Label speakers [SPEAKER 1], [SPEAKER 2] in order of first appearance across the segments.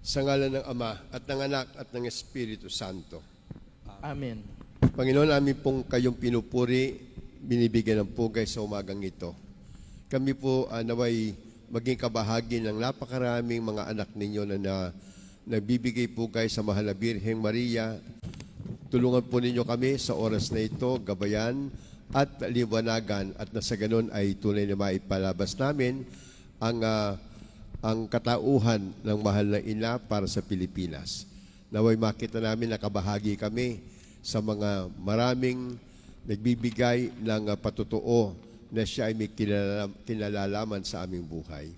[SPEAKER 1] Sa ngalan ng Ama at ng Anak at ng Espiritu Santo.
[SPEAKER 2] Amen.
[SPEAKER 1] Panginoon, namin pong kayong pinupuri, binibigyan ng pugay sa umagang ito. Kami po naway maging kabahagi ng napakaraming mga anak ninyo na nagbibigay pugay sa Mahal na Birheng Maria. Tulungan po ninyo kami sa oras na ito, gabayan at liwanagan, at na sa ganun ay tunay na maipalabas namin ang katauhan ng mahal na ina para sa Pilipinas. Naway makita namin na kabahagi kami sa mga maraming nagbibigay ng patutuo na siya ay may kinalalaman sa aming buhay.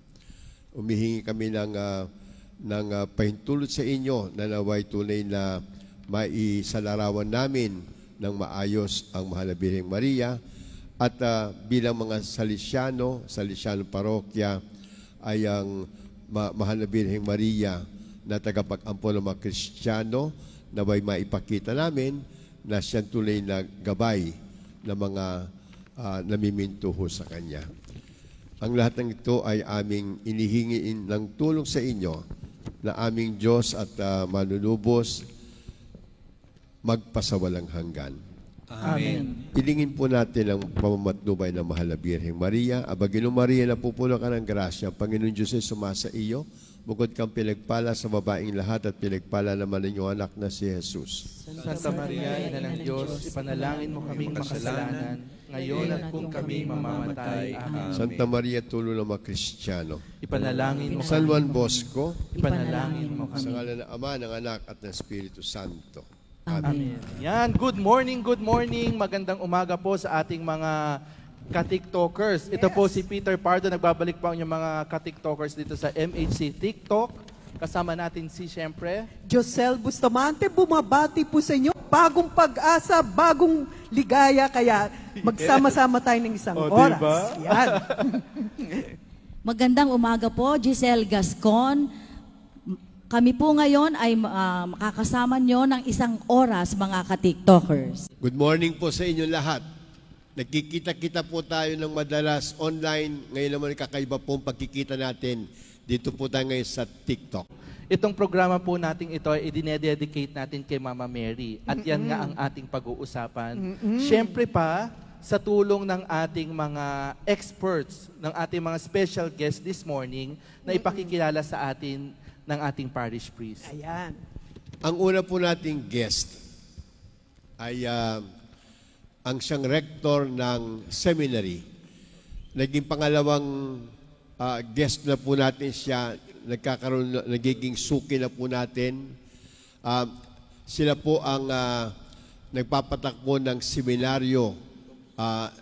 [SPEAKER 1] Umihingi kami ng pahintulot sa inyo na naway tunay na maisalarawan namin ng maayos ang Mahal na Birheng Maria, at bilang mga Salesiano Parokya ay ang Mahal na Birheng Maria na tagapag-ampon ng mga Kristiyano na may maipakita namin na siyang tunay na gabay ng mga namimintuho sa Kanya. Ang lahat ng ito ay aming inihingi ng tulong sa inyo na aming Diyos at manunubos magpasawalang hanggan.
[SPEAKER 2] Amen.
[SPEAKER 1] Ilingin po natin ang pamamatnubay ng Mahal na Birheng Maria. Ginong Maria, napupuno ka ng grasya. Panginoon Diyos ay sumasa iyo. Bukod kang pinagpala sa babaeng lahat, at pinagpala naman ng iyong anak na si Jesus.
[SPEAKER 2] Santa Maria, Ina ng Diyos, ipanalangin mo kaming makasalanan, ngayon at kung kami mamamatay. Amen.
[SPEAKER 1] Santa Maria, tulo ng mga Kristiyano.
[SPEAKER 2] Ipanalangin mo
[SPEAKER 1] San
[SPEAKER 2] kami.
[SPEAKER 1] Juan Bosco,
[SPEAKER 2] Ipanalangin mo
[SPEAKER 1] sa
[SPEAKER 2] kami.
[SPEAKER 1] ngalan ng Ama, ng Anak, at ng Espiritu Santo.
[SPEAKER 2] Amen. Yan, good morning, good morning. Magandang umaga po sa ating mga ka-TikTokers. Ito po si Peter Pardo, nagbabalik po ang inyong mga ka-TikTokers dito sa MHC TikTok. Kasama natin si, siyempre,
[SPEAKER 3] Josel Bustamante, bumabati po sa inyo. Bagong pag-asa, bagong ligaya, kaya magsama-sama tayo ng isang oras.
[SPEAKER 2] Diba?
[SPEAKER 3] Yan.
[SPEAKER 4] Magandang umaga po, Giselle Gascon. Kami po ngayon ay makakasama nyo ng isang oras, mga ka-TikTokers.
[SPEAKER 1] Good morning po sa inyo lahat. Nagkikita-kita po tayo ng madalas online. Ngayon naman kakaiba po ang pagkikita natin. Dito po tayo ngayon sa TikTok.
[SPEAKER 2] itong programa po natin ito ay idinededicate natin kay Mama Mary. At yan nga ang ating pag-uusapan. Siyempre pa, sa tulong ng ating mga experts, ng ating mga special guests this morning, na ipakikilala sa atin ng ating parish priest.
[SPEAKER 3] Ayan.
[SPEAKER 1] Ang una po nating guest ay ang siyang rector ng seminary. Naging pangalawang guest na po natin siya. Nagiging suki na po natin. Sila po ang nagpapatakbo ng seminaryo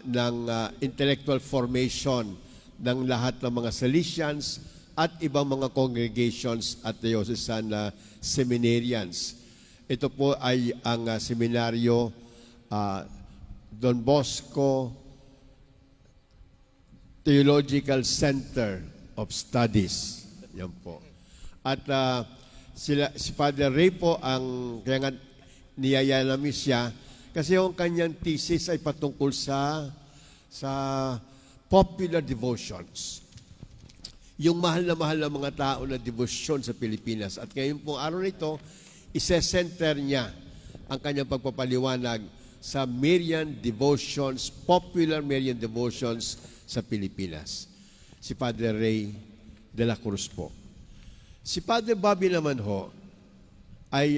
[SPEAKER 1] ng intellectual formation ng lahat ng mga Salesians at ibang mga congregations at diocesan seminarians. Ito po ay ang seminaryo Don Bosco Theological Center of Studies. Yan po. At si Father Ray po ang kaya nga niyaya namin siya kasi yung kanyang thesis ay patungkol sa popular devotions. Yung mahal na mga tao na devotion sa Pilipinas. At ngayon pong araw nito, ise-center niya ang kanyang pagpapaliwanag sa Marian devotions, popular Marian devotions sa Pilipinas. Si Father Ray de la Cruz po. Si Father Bobby naman ho ay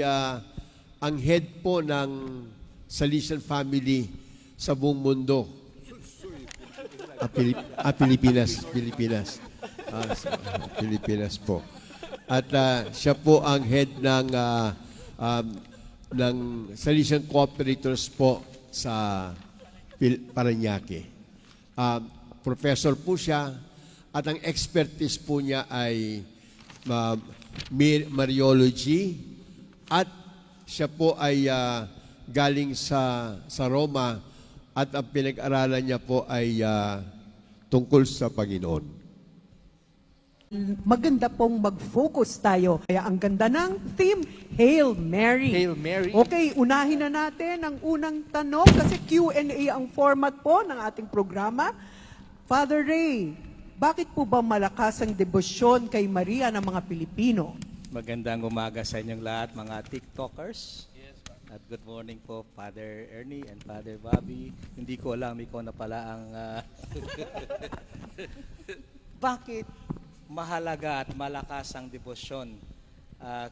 [SPEAKER 1] ang head po ng Salesian family sa buong mundo. Pilipinas. Pilipinas po. At siya po ang head ng Salesian Cooperators po sa Parañaque. Professor po siya at ang expertise po niya ay Mariology at siya po ay galing sa Roma at ang pinag-aralan niya po ay tungkol sa Panginoon.
[SPEAKER 3] Maganda pong mag-focus tayo. Kaya ang ganda ng theme, Hail Mary.
[SPEAKER 2] Hail Mary.
[SPEAKER 3] Okay, unahin na natin ang unang tanong kasi Q&A ang format po ng ating programa. Father Ray, bakit po ba malakas ang debosyon kay Maria ng mga Pilipino?
[SPEAKER 5] Magandang umaga sa inyong lahat, mga TikTokers. At good morning po, Father Ernie and Father Bobby. Hindi ko alam, ikaw na pala ang... Bakit mahalaga at malakas ang debosyon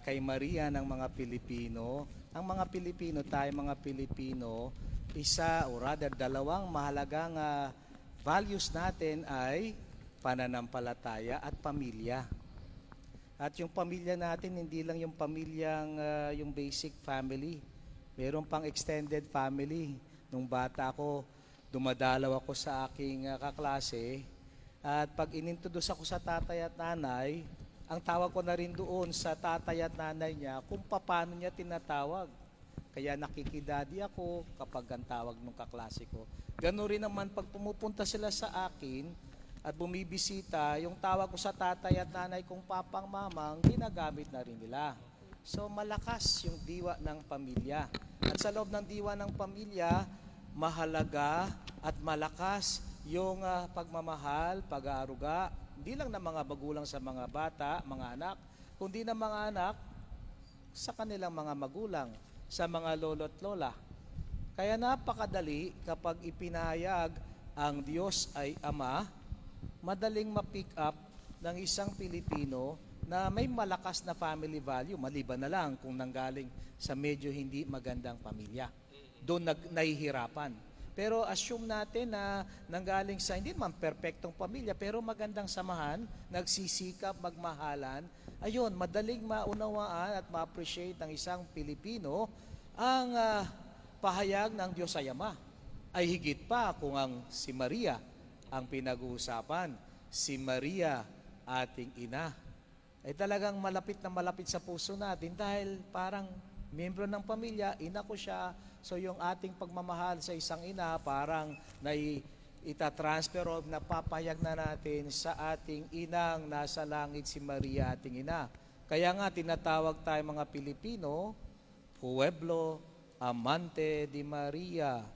[SPEAKER 5] kay Maria ng mga Pilipino? Ang mga Pilipino, tayo mga Pilipino, isa o rather dalawang mahalagang values natin ay pananampalataya at pamilya. At yung pamilya natin, hindi lang yung pamilyang, yung basic family. Meron pang extended family. Nung bata ako, dumadalaw ako sa aking kaklase. At pag inintroduce ako sa tatay at nanay, ang tawag ko na rin doon sa tatay at nanay niya kung paano niya tinatawag. Kaya nakikidadi ako kapag ang tawag ng kaklase ko. Ganun rin naman pag pumupunta sila sa akin, at bumibisita, yung tawag ko sa tatay at nanay kong papang mamang, ginagamit na rin nila. So malakas yung diwa ng pamilya. At sa loob ng diwa ng pamilya, mahalaga at malakas yung pagmamahal, pag-aaruga, hindi lang ng mga magulang sa mga bata, mga anak, kundi ng mga anak sa kanilang mga magulang, sa mga lolo at lola. Kaya napakadali kapag ipinahayag ang Diyos ay Ama, madaling ma-pick up ng isang Pilipino na may malakas na family value, maliban na lang kung nanggaling sa medyo hindi magandang pamilya. Doon nahihirapan. Pero assume natin na nanggaling sa hindi naman perpektong pamilya, pero magandang samahan, nagsisikap, magmahalan, ayun, madaling maunawaan at ma-appreciate ng isang Pilipino ang pahayag ng Diyos ay Ama. Ay higit pa kung ang si Maria ang pinag-uusapan, si Maria, ating ina, ay talagang malapit na malapit sa puso natin dahil parang miyembro ng pamilya, ina ko siya. So yung ating pagmamahal sa isang ina, parang itatransfer o napapahayag na natin sa ating inang nasa langit si Maria, ating ina. Kaya nga tinatawag tayo mga Pilipino, Pueblo Amante de Maria,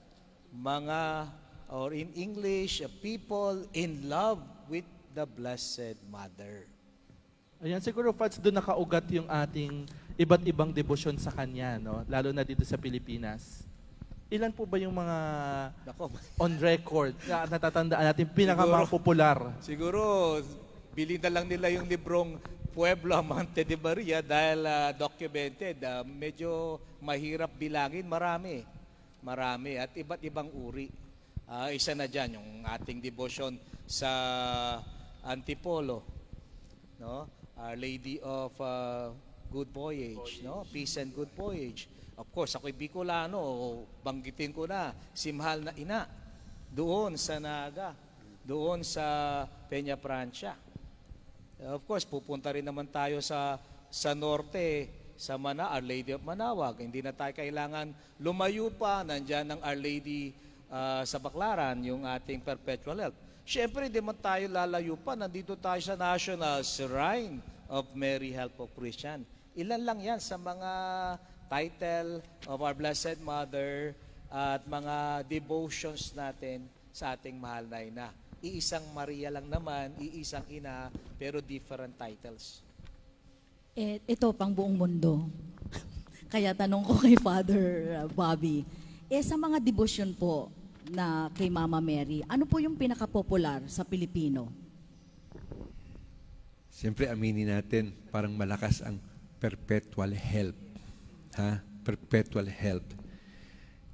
[SPEAKER 5] mga or in English, people in love with the Blessed Mother.
[SPEAKER 2] Ayan, siguro, Fats, doon nakaugat yung ating iba't ibang debosyon sa Kanya, no? Lalo na dito sa Pilipinas. Ilan po ba yung mga
[SPEAKER 5] Nako,
[SPEAKER 2] on record na natatandaan natin, mga popular?
[SPEAKER 5] siguro, bilhin na lang nila yung librong Pueblo Amante de Maria dahil documented. Medyo mahirap bilangin, marami at iba't ibang uri. Isa na dyan, yung ating devotion sa Antipolo, no? Our Lady of Good Voyage, no? Peace and Good Voyage. Of course, ako'y Bicolano, banggitin ko na, si Mahal na Ina, doon sa Naga, doon sa Peña Francia. Of course, pupunta rin naman tayo sa norte, sa Our Lady of Manawag. Hindi na tayo kailangan lumayo pa, nandyan ang Our Lady sa Baclaran, yung ating perpetual help. Siyempre, di man tayo lalayo pa. Nandito tayo sa National Shrine of Mary Help of Christian. Ilan lang yan sa mga title of our Blessed Mother at mga devotions natin sa ating mahal na ina. Iisang Maria lang naman, iisang ina, pero different titles.
[SPEAKER 4] Ito pang buong mundo. Kaya tanong ko kay Father Bobby, sa mga devotion po na kay Mama Mary, ano po yung pinaka-popular sa Pilipino?
[SPEAKER 6] Siyempre, aminin natin, parang malakas ang perpetual help. Ha? Perpetual help.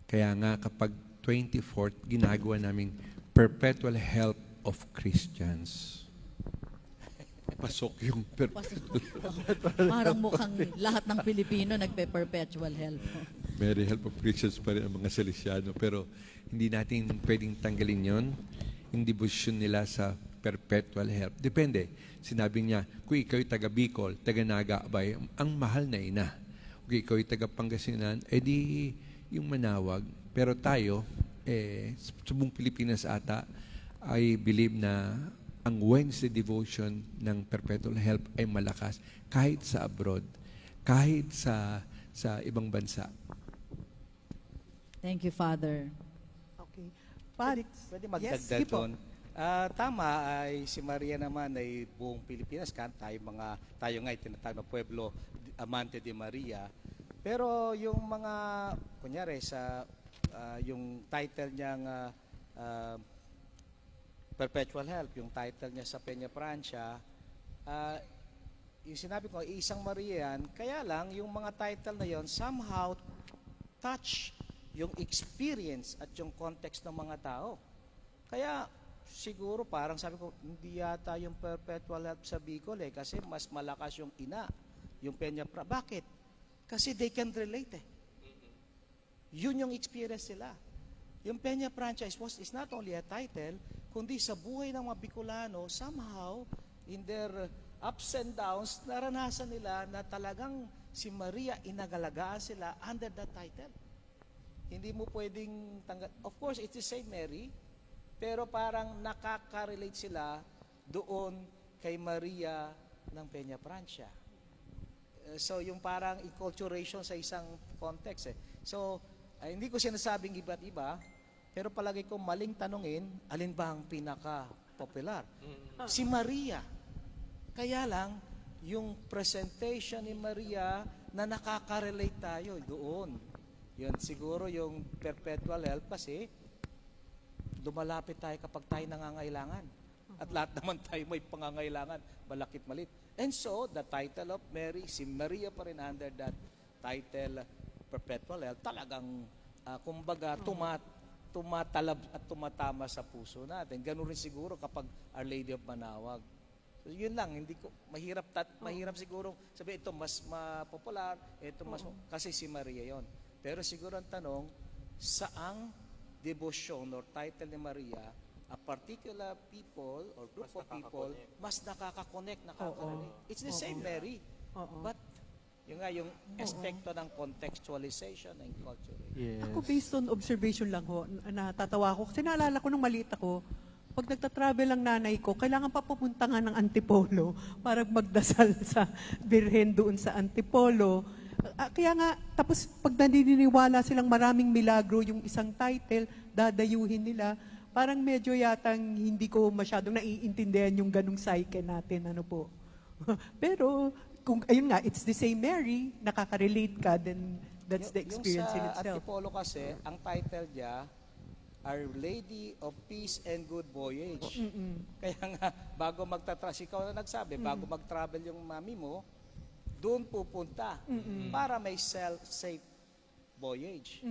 [SPEAKER 6] Kaya nga, kapag 24th, ginagawa namin perpetual help of Christians. Pasok yung perpetual.
[SPEAKER 4] Parang mukhang lahat ng Pilipino nagpe-perpetual help.
[SPEAKER 6] Mary Help of Christians pa rin ang mga Salesiano. Pero hindi natin pwedeng tanggalin yon, yung devotion nila sa perpetual help. Depende. Sinabi niya, kung ikaw'y taga Bicol, taga Naga, abay, ang mahal na ina. Kung ikaw'y taga Pangasinan, edi yung Manawag. Pero tayo, sa buong Pilipinas ata, I believe na ang Wednesday devotion ng perpetual help ay malakas kahit sa abroad, kahit sa ibang bansa.
[SPEAKER 4] Thank you, Father.
[SPEAKER 3] Okay.
[SPEAKER 5] Pwede magdagdag
[SPEAKER 3] Yes, sige po.
[SPEAKER 5] doon. Tama ay si Maria naman ay buong Pilipinas tayo nga ay tinatawag na Pueblo Amante de Maria. Pero yung mga kunyari sa yung title niyang Perpetual Help, yung title niya sa Peña Francia, yung sinabi ko, isang Maria yan, kaya lang yung mga title na yon somehow touch yung experience at yung context ng mga tao. Kaya siguro parang sabi ko, hindi yata yung Perpetual Help sa Bicol kasi mas malakas yung ina, yung Peña Francia. Bakit? Kasi they can relate Yun yung experience nila. Yung Peña Francia is not only a title, kundi sa buhay ng mga Bicolano, somehow, in their ups and downs, naranasan nila na talagang si Maria, inagalagaan sila under that title. Hindi mo pwedeng of course, it's the same Mary, pero parang nakaka-relate sila doon kay Maria ng Peña Francia. So, yung parang enculturation sa isang context. So, hindi ko sinasabing iba't iba, pero palagi ko maling tanungin, alin ba ang pinaka-popular? Si Maria. Kaya lang, yung presentation ni Maria na nakaka-relate tayo doon. Yun siguro yung Perpetual Help kasi lumalapit tayo kapag tayo nangangailangan. At lahat naman tayo may pangangailangan, malakit malit. And so, the title of Mary, si Maria pa rin under that title, Perpetual Help, talagang, kumbaga, tumatalab at tumatama sa puso natin. Ganun rin siguro kapag Our Lady of Manawag. So, yun lang, mahirap siguro sabi ito mas popular, ito mas, kasi si Maria yon. Pero siguro ang tanong, saang devotion or title ni Maria, a particular people or group of people, mas nakaka-connect. It's the same Mary. But, yun nga, yung aspekto ng contextualization and culture.
[SPEAKER 2] Yes.
[SPEAKER 3] Ako based on observation lang ho, natatawa ko. Kasi naalala ko nung maliit ako, pag nagta-travel ang nanay ko, kailangan pa pupunta nga ng Antipolo para magdasal sa Birhen doon sa Antipolo. Kaya nga, tapos pag naniniwala silang maraming milagro yung isang title, dadayuhin nila, parang medyo yatang hindi ko masyadong naiintindihan yung ganung psyche natin. Ano po. Pero, kung ayun nga, it's the same Mary, nakaka-relate ka, then that's the experience in
[SPEAKER 5] Yung sa
[SPEAKER 3] itself.
[SPEAKER 5] Antipolo kasi, ang title niya, Our Lady of Peace and Good Voyage. Kaya nga, bago ikaw na nagsabi, bago mag-travel yung mami mo, doon pupunta para may safe voyage.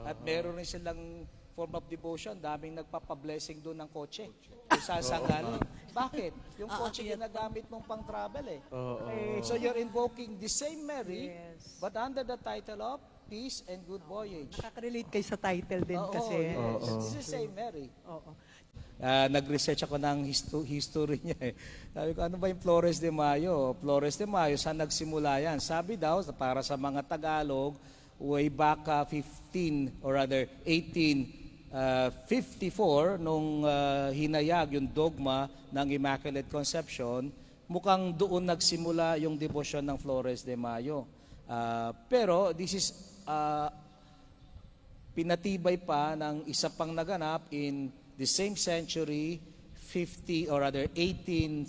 [SPEAKER 5] At meron rin silang form of devotion, daming nagpapablessing doon ng kotse. Yung sasangalan. Bakit? Yung kotse ginagamit mong pang-travel So you're invoking the same Mary, but under the title of Peace and Good Voyage.
[SPEAKER 3] Nakaka-relate kayo sa title din kasi.
[SPEAKER 5] It's the same Mary.
[SPEAKER 3] Oo.
[SPEAKER 5] Nag-research ako ng history niya Sabi ko, ano ba yung Flores de Mayo? Flores de Mayo, saan nagsimula yan? Sabi daw, para sa mga Tagalog, way back 1854, nung hinayag yung dogma ng Immaculate Conception, mukhang doon nagsimula yung devotion ng Flores de Mayo. Pero this is pinatibay pa ng isa pang naganap in the same century, 1867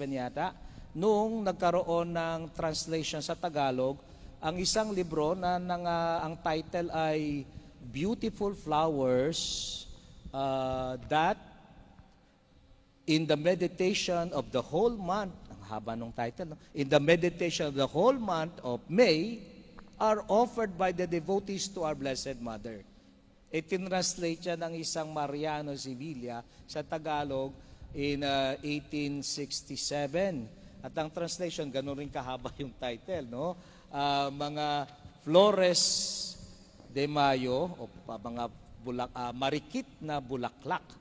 [SPEAKER 5] yata, nung nagkaroon ng translation sa Tagalog, ang isang libro na ang title ay Beautiful Flowers that in the meditation of the whole month, ang haba ng title, no? In the meditation of the whole month of May, are offered by the devotees to our Blessed Mother. Itinranslate siya ng isang Mariano Sevilla sa Tagalog in 1867. At ang translation, ganun rin kahaba yung title, no? Mga Flores de Mayo, o mga marikit na bulaklak,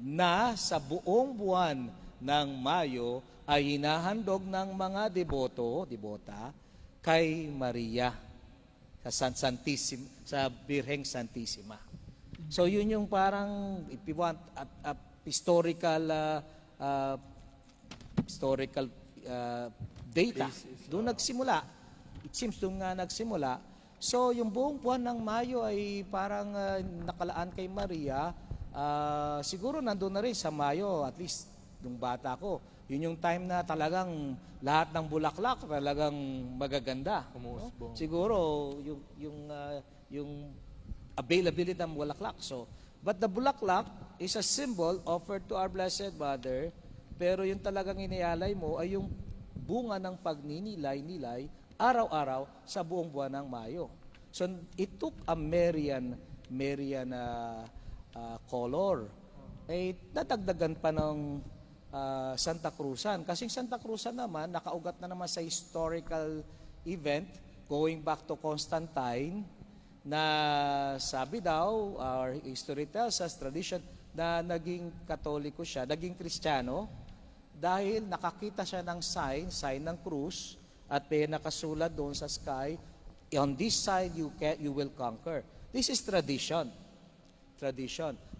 [SPEAKER 5] na sa buong buwan ng Mayo ay hinahandog ng mga debota, kay Maria sa sa Birheng Santissima. So yun yung parang, if you want, historical data. Doon nagsimula. It seems doon nga nagsimula. So yung buong buwan ng Mayo ay parang nakalaan kay Maria siguro nandun na rin sa Mayo, at least nung bata ko. Yun yung time na talagang lahat ng bulaklak talagang magaganda.
[SPEAKER 2] Umuusbong.
[SPEAKER 5] Siguro yung availability ng bulaklak. So, but the bulaklak is a symbol offered to our Blessed Mother, pero yung talagang inialay mo ay yung bunga ng pagninilay-nilay araw-araw sa buong buwan ng Mayo. So, it took a Marian color. Natagdagan pa ng Santa Cruzan. Kasi Santa Cruzan naman, nakaugat na naman sa historical event going back to Constantine, na sabi daw, our history tells us, tradition, na naging Katoliko siya, naging Kristiyano, dahil nakakita siya ng sign ng krus, at may nakasulat doon sa sky, on this side you will conquer. This is tradition.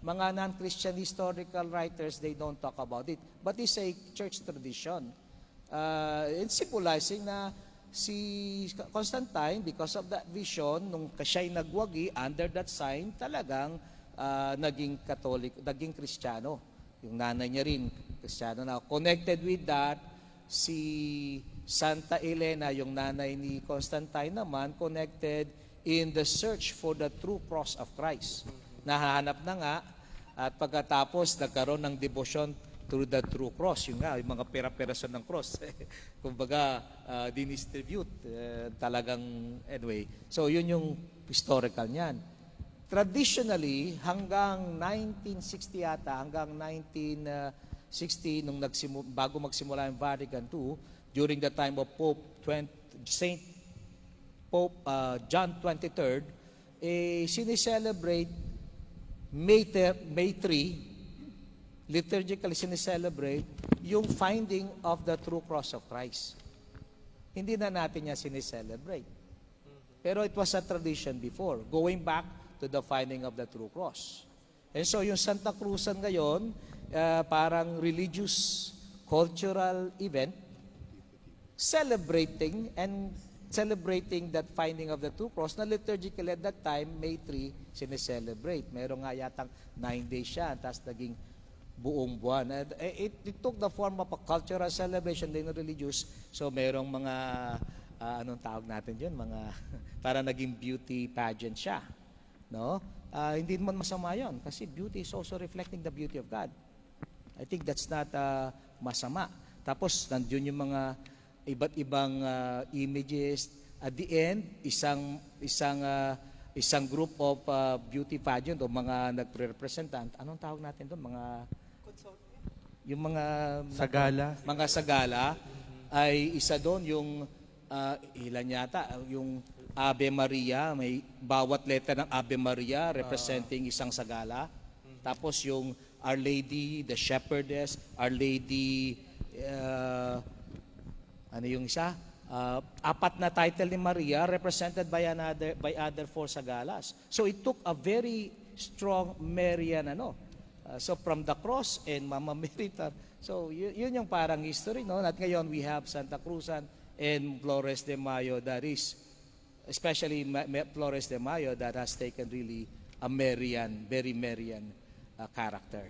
[SPEAKER 5] Mga non-Christian historical writers, they don't talk about it. But it's a church tradition. It's symbolizing na si Constantine, because of that vision, nung siya'y nagwagi, under that sign, talagang naging Katolik, naging Kristiyano. Yung nanay niya rin, Kristiyano na. Connected with that, si Santa Elena, yung nanay ni Constantine naman, connected in the search for the true cross of Christ. Nahahanap na nga, at pagkatapos nagkaroon ng devotion through the true cross. Yung nga, yung mga pera-perasyon ng cross. Kumbaga, dinistribute. Talagang, anyway. So, yun yung historical niyan. Traditionally, hanggang 1960 yata, hanggang 1960, bago magsimula yung Vatican II, during the time of Saint Pope John 23rd, sinicelebrate May 3, liturgically sinicelebrate yung finding of the true cross of Christ. Hindi na natin yan sinicelebrate. Pero it was a tradition before, going back to the finding of the true cross. And so yung Santa Cruzan ngayon, parang religious, cultural event, celebrating that finding of the true cross na liturgically at that time, May 3, sineselebrate. Meron nga yatang 9 days siya, tapos naging buong buwan. It took the form of a cultural celebration din religious. So merong mga, anong tawag natin yun? Mga, para naging beauty pageant siya. No? Hindi naman masama yun, kasi beauty is also reflecting the beauty of God. I think that's not masama. Tapos, nandiyon yung mga iba't ibang images. At the end, isang group of beauty pageant o mga nagre-representant. Anong tawag natin doon? Yung mga sagala ay isa doon yung ilan yata, yung Ave Maria, may bawat letter ng Ave Maria representing isang sagala. Tapos yung Our Lady, the Shepherdess, Our Lady, ano yung isa? Apat na title ni Maria represented by other four sagalas. So it took a very strong Marian so from the cross and Mama Mary. So yun yung parang history, no? At ngayon we have Santa Cruzan and Flores de Mayo, that is especially Flores de Mayo, that has taken really a Marian, very Marian character.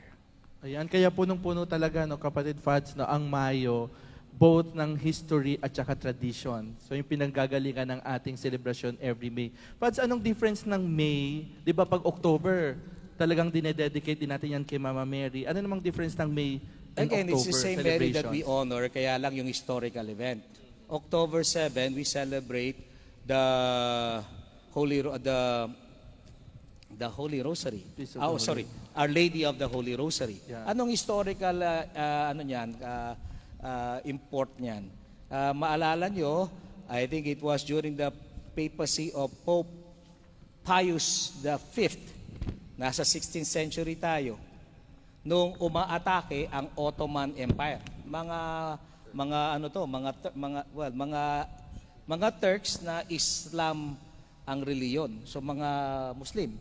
[SPEAKER 2] Ayan, kaya punong-puno talaga, no, kapatid Fads, no, ang Mayo, both ng history at saka tradition. So yung pinanggagalingan ng ating celebration every May. Fads, anong difference ng May? Di ba pag October, talagang dinededicate din natin yan kay Mama Mary. Ano namang difference ng May and
[SPEAKER 5] Again,
[SPEAKER 2] October
[SPEAKER 5] it's the same Mary that we
[SPEAKER 2] celebrations?
[SPEAKER 5] honor, kaya lang yung historical event. October 7, we celebrate the Holy Rosary.
[SPEAKER 2] Feast of the Holy-
[SPEAKER 5] Sorry, Our Lady of the Holy Rosary.
[SPEAKER 2] Yeah.
[SPEAKER 5] Anong historical import niyan? Maalala nyo, I think it was during the papacy of Pope Pius V. Nasa 16th century tayo. Nung umaatake ang Ottoman Empire. Mga Turks na Islam ang reliyon. So mga Muslim.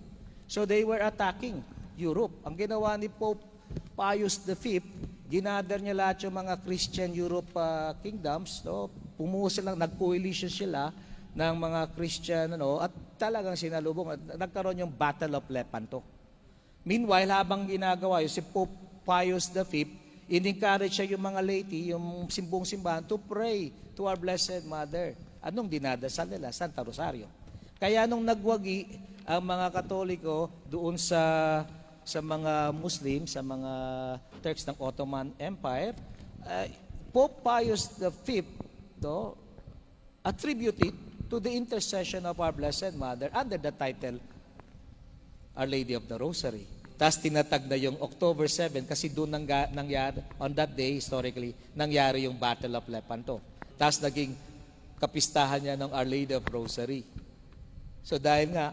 [SPEAKER 5] So they were attacking Europe. Ang ginawa ni Pope Pius V, ginather niya lahat yung mga Christian Europe kingdoms. No? Nag-coalition sila ng mga Christian, at talagang sinalubong. Nagkaroon yung Battle of Lepanto. Meanwhile, habang ginagawa yun, si Pope Pius V, in-encourage siya yung mga laity, yung simbong simbahan, to pray to our Blessed Mother. Anong dinadasal nila? Santa Rosario. Kaya nung nagwagi ang mga Katoliko doon sa mga Muslim, sa mga Turks ng Ottoman Empire, Pope Pius V attributed to the intercession of our Blessed Mother under the title Our Lady of the Rosary. Tapos tinatag na yung October 7 kasi doon nangyari, on that day, historically, nangyari yung Battle of Lepanto. Tapos naging kapistahan niya ng Our Lady of Rosary. So dahil nga,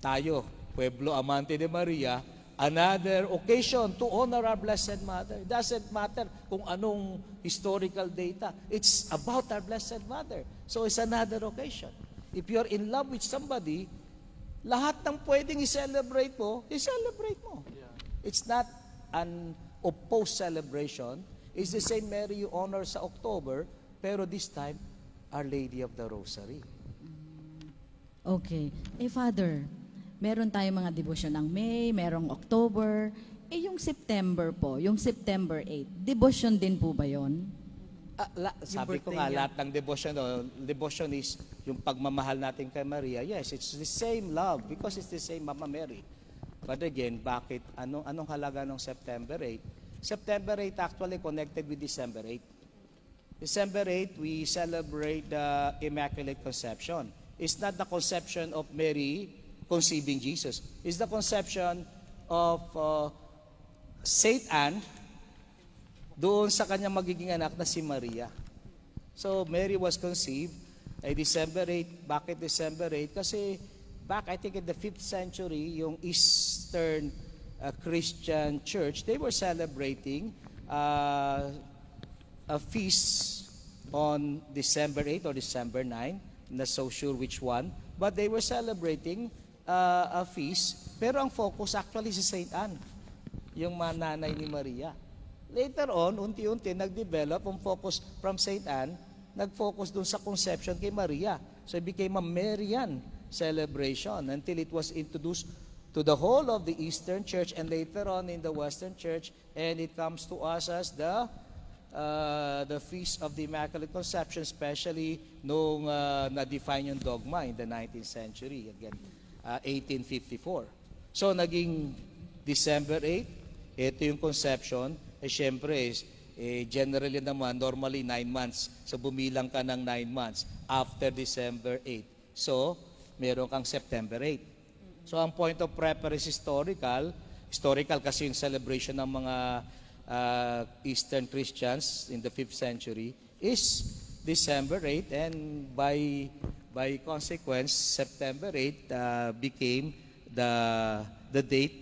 [SPEAKER 5] tayo, Pueblo Amante de Maria, another occasion to honor our Blessed Mother. It doesn't matter kung anong historical data. It's about our Blessed Mother. So it's another occasion. If you're in love with somebody, lahat ng pwedeng i-celebrate mo, i-celebrate mo. It's not an opposed celebration. It's the same Mary you honor sa October, pero this time, Our Lady of the Rosary.
[SPEAKER 4] Okay. Father, meron tayong mga devotion ng May, merong October. Yung September po, yung September 8, devotion din po ba yon?
[SPEAKER 5] Sabi ko
[SPEAKER 3] birthday
[SPEAKER 5] nga,
[SPEAKER 3] niya.
[SPEAKER 5] lahat ng devotion is yung pagmamahal natin kay Maria. Yes, it's the same love because it's the same Mama Mary. But again, bakit? Anong halaga ng September 8? September 8 actually connected with December 8. December 8, we celebrate the Immaculate Conception. It's not the conception of Mary conceiving Jesus. It's the conception of Saint Anne doon sa kanyang magiging anak na si Maria. So, Mary was conceived ay December 8. Bakit December 8? Kasi back, I think in the 5th century, yung Eastern Christian Church, they were celebrating a feast on December 8 or December 9. Not so sure which one. But they were celebrating a feast. Pero ang focus actually si Saint Anne, yung mananay ni Maria. Later on, unti-unti, nag-develop ang focus from Saint Anne, nag-focus dun sa conception kay Maria. So it became a Marian celebration until it was introduced to the whole of the Eastern Church and later on in the Western Church, and it comes to us as the Feast of the Immaculate Conception, especially nung na-define yung dogma in the 19th century, again, 1854. So naging December 8, ito yung conception. Siyempre, generally naman, normally 9 months. So, bumilang ka ng 9 months after December 8. So, meron kang September 8. So, ang point of reference historical kasi yung celebration ng mga Eastern Christians in the 5th century is December 8. And by consequence, September 8 became the date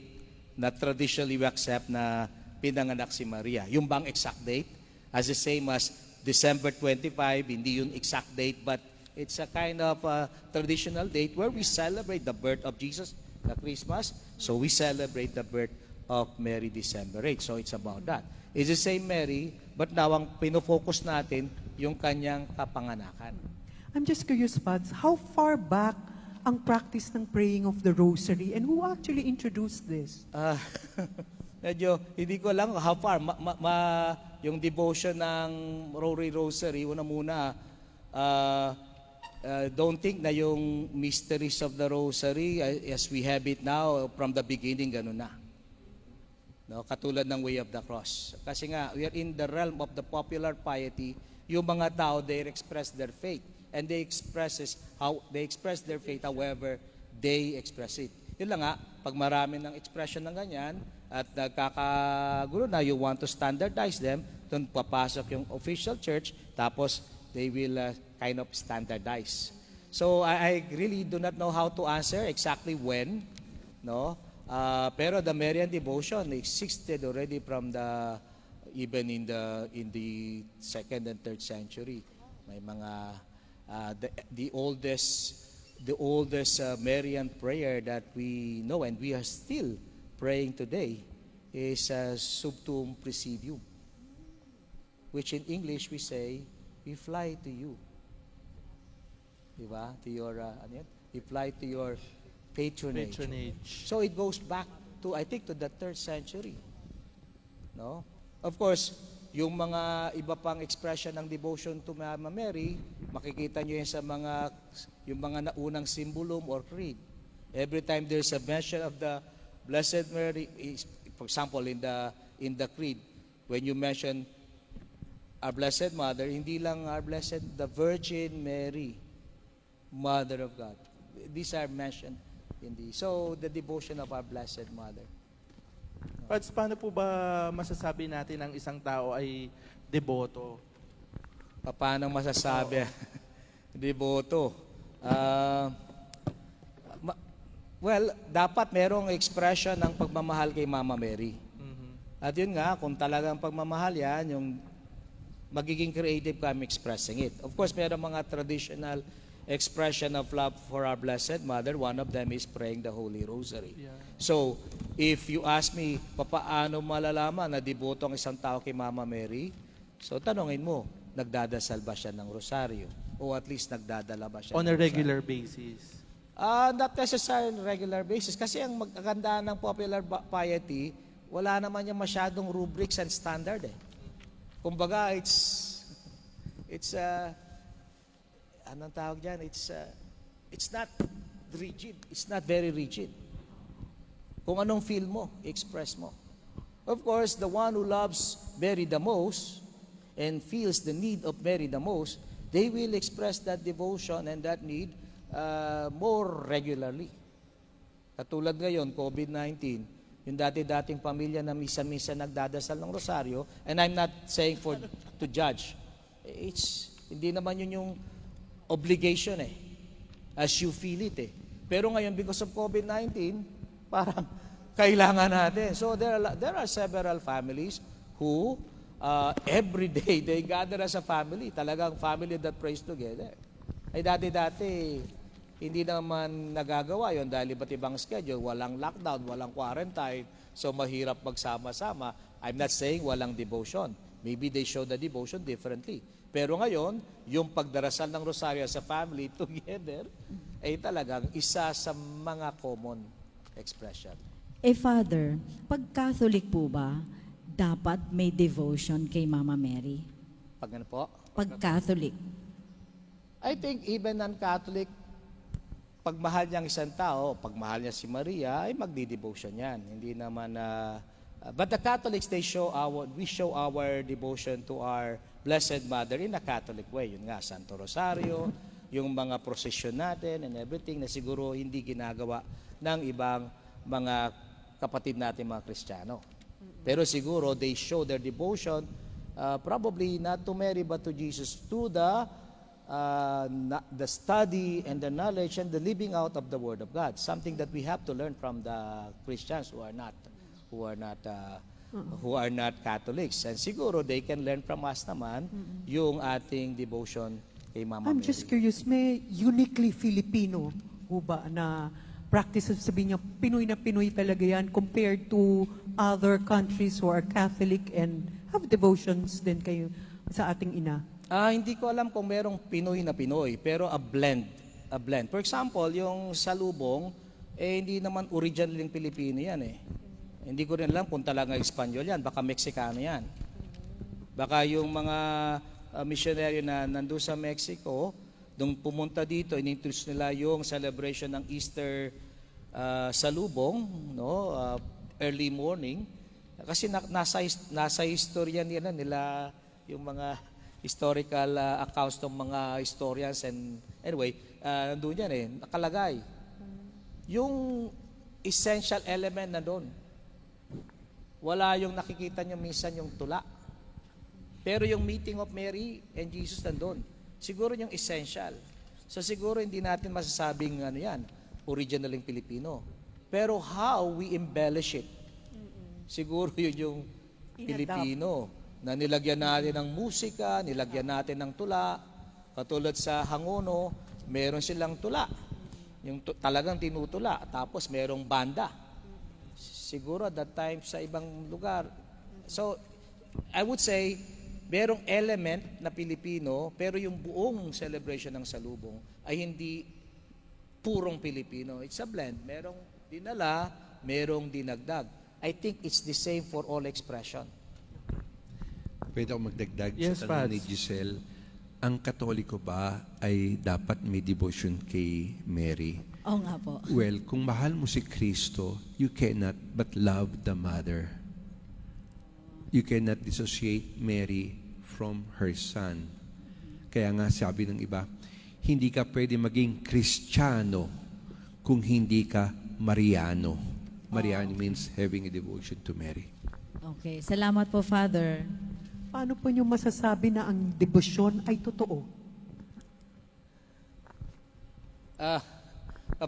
[SPEAKER 5] na traditionally we accept na pinanganak si Maria. Yung bang exact date? As the same as December 25, hindi yung exact date, but it's a kind of traditional date where we celebrate the birth of Jesus, the Christmas. So we celebrate the birth of Mary December 8. So it's about that. It's the same Mary, but now ang pinofocus natin yung kanyang kapanganakan.
[SPEAKER 3] I'm just curious, Pads, how far back ang practice ng praying of the rosary and who actually introduced this?
[SPEAKER 5] Medyo, hindi ko lang how far. Yung devotion ng Rosary, una muna, don't think na yung mysteries of the Rosary, as we have it now, from the beginning, ganun na. No, katulad ng Way of the Cross. Kasi nga, we are in the realm of the popular piety. Yung mga tao, they express their faith. And they express their faith however they express it. Yun lang nga, pag marami ng expression ng ganyan, at nagkakagulo na, you want to standardize them, doon papasok yung official church, tapos they will kind of standardize. So I really do not know how to answer exactly when, no? Pero the Marian devotion existed already from even in the 2nd and 3rd century. May mga the oldest Marian prayer that we know and we are still praying today is Subtum Presidium, which in English we say, we fly to you. Diba? To your, we fly to your patronage. So it goes back to I think to the 3rd century. No? Of course, yung mga iba pang expression ng devotion to Mama Mary, makikita nyo yan sa yung mga naunang symbolum or creed. Every time there's a mention of the Blessed Mary, for example, in the creed, when you mention our Blessed Mother, hindi lang our Blessed, the Virgin Mary, Mother of God. These are mentioned so the devotion of our Blessed Mother.
[SPEAKER 2] Pads, paano po ba masasabi natin ang isang tao ay deboto?
[SPEAKER 5] Paano masasabi? Deboto. Well, dapat merong expression ng pagmamahal kay Mama Mary. At yun nga, kung talagang pagmamahal yan, yung magiging creative kami expressing it. Of course, merong mga traditional expression of love for our Blessed Mother. One of them is praying the Holy Rosary.
[SPEAKER 2] Yeah.
[SPEAKER 5] So, if you ask me, paano malalaman na deboto ang isang tao kay Mama Mary? So, tanongin mo, nagdadasal ba siya ng rosaryo? O at least nagdadala ba siya
[SPEAKER 2] On
[SPEAKER 5] ng
[SPEAKER 2] a
[SPEAKER 5] rosaryo?
[SPEAKER 2] regular basis?
[SPEAKER 5] Not necessarily on a regular basis. Kasi ang magkaganda ng popular piety, wala naman yung masyadong rubrics and standard eh. Kumbaga, it's anong tawag dyan? It's not rigid. It's not very rigid. Kung anong feel mo, express mo. Of course, the one who loves Mary the most and feels the need of Mary the most, they will express that devotion and that need more regularly. Katulad ngayon, COVID-19, yung dati-dating pamilya na misa-misa nagdadasal ng rosaryo, and I'm not saying to judge. Hindi naman yun yung obligation eh. As you feel it eh. Pero ngayon, because of COVID-19, parang kailangan natin. So there are several families who every day they gather as a family. Talagang family that prays together. Ay dati-dati, hindi naman nagagawa yon dahil iba't ibang schedule. Walang lockdown, walang quarantine. So mahirap magsama-sama. I'm not saying walang devotion. Maybe they show the devotion differently. Pero ngayon, yung pagdarasal ng rosaryo sa family together, ay talagang isa sa mga common expression.
[SPEAKER 4] Father, pag Catholic po ba, dapat may devotion kay Mama Mary?
[SPEAKER 5] Pag ano po?
[SPEAKER 4] Pag Catholic.
[SPEAKER 5] I think even non-Catholic, pag mahal niya ang isang tao, pag mahal niya si Maria, ay magdi-devotion yan. Hindi naman but the Catholics, we show our devotion to our Blessed Mother in a Catholic way. Yun nga, Santo Rosario, yung mga prosesyon natin and everything na siguro hindi ginagawa ng ibang mga kapatid natin mga Kristiyano. Pero siguro they show their devotion probably not to Mary but to Jesus through the study and the knowledge and the living out of the Word of God. Something that we have to learn from the Christians who are not Catholics. And siguro they can learn from us naman yung ating devotion kay Mama
[SPEAKER 3] I'm
[SPEAKER 5] Mary.
[SPEAKER 3] just curious, may uniquely Filipino ho ba na practice, sabihin niya, Pinoy na Pinoy talaga yan compared to other countries who are Catholic and have devotions din kayo sa ating ina?
[SPEAKER 5] Hindi ko alam kung merong Pinoy na Pinoy, pero a blend. For example, yung salubong, hindi naman originally Pilipino yan eh. Hindi ko rin alam kung talagang Espanyol yan, baka Meksikano yan. Baka yung mga misyonaryo na nandun sa Mexico, nung pumunta dito, inintroduce nila yung celebration ng Easter salubong, no? Early morning. Kasi nasa historia nila yung mga historical accounts ng mga historians and anyway, nandun yan eh, nakalagay. Yung essential element na doon, wala yung nakikita nyo minsan yung tula. Pero yung meeting of Mary and Jesus nandun. Siguro yung essential. So siguro hindi natin masasabing ano yan, originaling Pilipino. Pero how we embellish it, siguro yun yung Pilipino. Na nilagyan natin ng musika, nilagyan natin ng tula. Katulad sa Hangono, meron silang tula. Yung talagang tinutula. Tapos merong banda. Siguro at that time sa ibang lugar. So, I would say, merong element na Pilipino, pero yung buong celebration ng salubong ay hindi purong Pilipino. It's a blend. Merong dinala merong dinagdag. I think it's the same for all expression.
[SPEAKER 6] Pwede ako magdagdag
[SPEAKER 2] Yes,
[SPEAKER 6] sa tanong
[SPEAKER 2] Pads.
[SPEAKER 6] ni Giselle. Ang Katoliko ba ay dapat may devotion kay Mary?
[SPEAKER 4] Oo nga po.
[SPEAKER 6] Well, kung mahal mo si Kristo, you cannot but love the mother. You cannot dissociate Mary from her son. Kaya nga sabi ng iba, hindi ka pwede maging Kristiyano kung hindi ka Mariano. Mariano means having a devotion to Mary.
[SPEAKER 4] Okay, salamat po, Father.
[SPEAKER 3] Paano po niyo masasabi na ang debosyon ay totoo?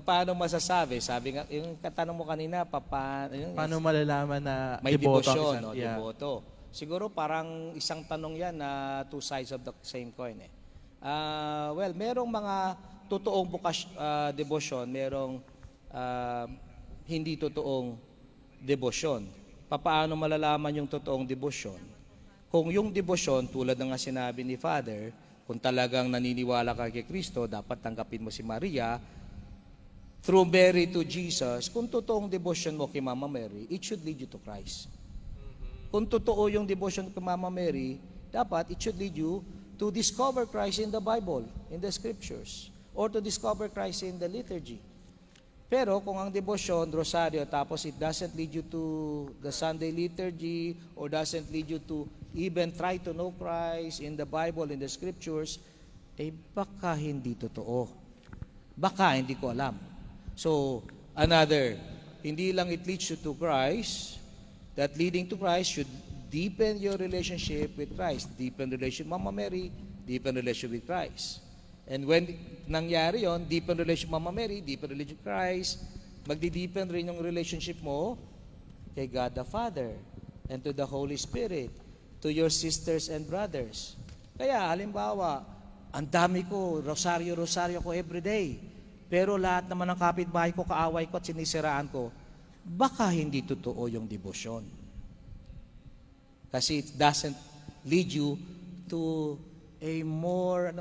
[SPEAKER 5] Paano masasabi? Sabi nga, yung katanong mo kanina,
[SPEAKER 2] Paano malalaman na
[SPEAKER 5] may
[SPEAKER 2] deboto ang
[SPEAKER 5] devotion,
[SPEAKER 2] isang-
[SPEAKER 5] no?
[SPEAKER 2] Yeah.
[SPEAKER 5] Deboto. Siguro parang isang tanong yan na two sides of the same coin. Well, merong mga totoong devotion, merong hindi totoong devotion. Paano malalaman yung totoong devotion? Kung yung devotion, tulad ng nga sinabi ni Father, kung talagang naniniwala ka kay Kristo, dapat tanggapin mo si Maria, through Mary to Jesus, kung totoong devotion mo kay Mama Mary, it should lead you to Christ. Kung totoo yung devotion kay Mama Mary, dapat it should lead you to discover Christ in the Bible, in the Scriptures, or to discover Christ in the liturgy. Pero kung ang devotion, rosaryo, tapos it doesn't lead you to the Sunday liturgy, or doesn't lead you to even try to know Christ in the Bible, in the Scriptures, baka hindi totoo. Baka hindi ko alam. So, hindi lang it leads you to Christ, that leading to Christ should deepen your relationship with Christ. Deepen relation with Mama Mary, deepen relation with Christ. And when nangyari yon, deepen relation with Mama Mary, deepen relation with Christ, magdi-deepen rin yung relationship mo kay God the Father and to the Holy Spirit, to your sisters and brothers. Kaya, halimbawa, ang dami ko, rosaryo ko everyday. Pero lahat naman ng kapitbahay ko, kaaway ko at sinisiraan ko, baka hindi totoo yung devotion. Kasi it doesn't lead you to a more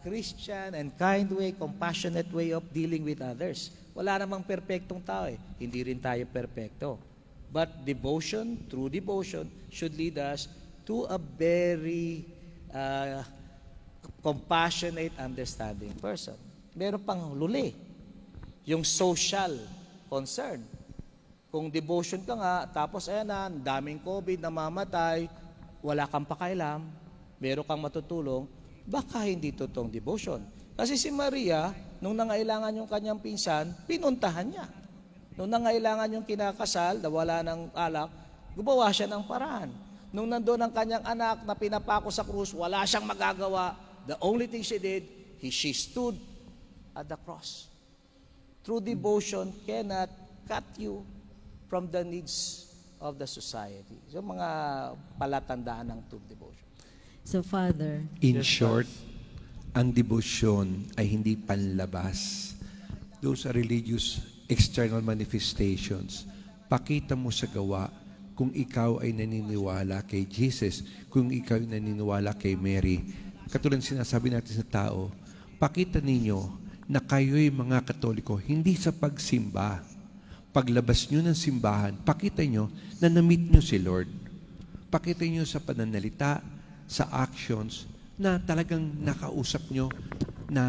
[SPEAKER 5] Christian and kind way, compassionate way of dealing with others. Wala namang perpektong tao eh. Hindi rin tayo perpekto. But devotion, true devotion, should lead us to a very compassionate, understanding person. Meron pang luli, yung social concern. Kung devotion ka nga, tapos ayan na, daming COVID, namamatay, wala kang pakailam, meron kang matutulong, baka hindi totoong devotion. Kasi si Maria, nung nangailangan yung kanyang pinsan, pinuntahan niya. Nung nangailangan yung kinakasal, na wala ng alak, gumawa siya ng paraan. Nung nandoon ang kanyang anak na pinapako sa krus, wala siyang magagawa. The only thing she did, she stood at the cross. True devotion cannot cut you from the needs of the society. So mga palatandaan ng true devotion.
[SPEAKER 4] So, Father,
[SPEAKER 6] In short, ang devotion ay hindi panlabas. Those are religious external manifestations. Pakita mo sa gawa kung ikaw ay naniniwala kay Jesus, kung ikaw ay naniniwala kay Mary. Katulad sinasabi natin sa tao, pakita ninyo na kayo'y mga Katoliko, hindi sa pagsimba. Paglabas nyo ng simbahan, pakita nyo na na-meet nyo si Lord. Pakita nyo sa pananalita, sa actions, na talagang nakausap nyo, na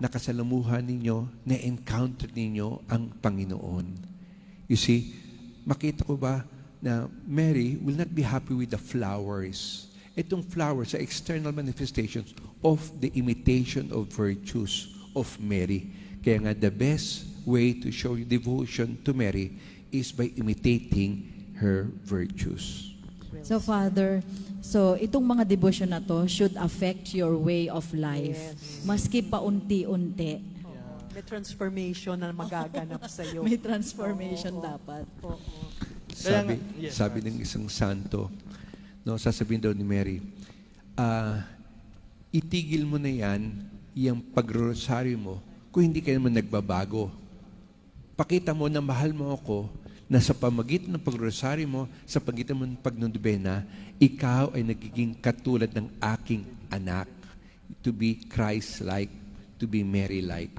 [SPEAKER 6] nakasalamuhan ninyo, na-encounter ninyo ang Panginoon. You see, makita ko ba na Mary will not be happy with the flowers. Itong flowers are external manifestations of the imitation of virtues of Mary. Kaya nga, the best way to show your devotion to Mary is by imitating her virtues.
[SPEAKER 4] So, Father, itong mga devotion na to should affect your way of life.
[SPEAKER 3] Yes.
[SPEAKER 4] Maski paunti-unti.
[SPEAKER 3] May transformation na magaganap sa iyo.
[SPEAKER 4] May transformation dapat.
[SPEAKER 3] Oo.
[SPEAKER 2] Kaya
[SPEAKER 6] Sabi,
[SPEAKER 2] nga- yes,
[SPEAKER 6] sabi ng isang santo, no, sasabihin daw ni Mary, itigil mo na yan, yung pagrosaryo mo, kung hindi ka naman nagbabago. Pakita mo na mahal mo ako, na sa pamagitan ng pagrosaryo mo, sa pagitan mo ng pagnunubena, ikaw ay nagiging katulad ng aking anak. To be Christ-like, to be Mary-like.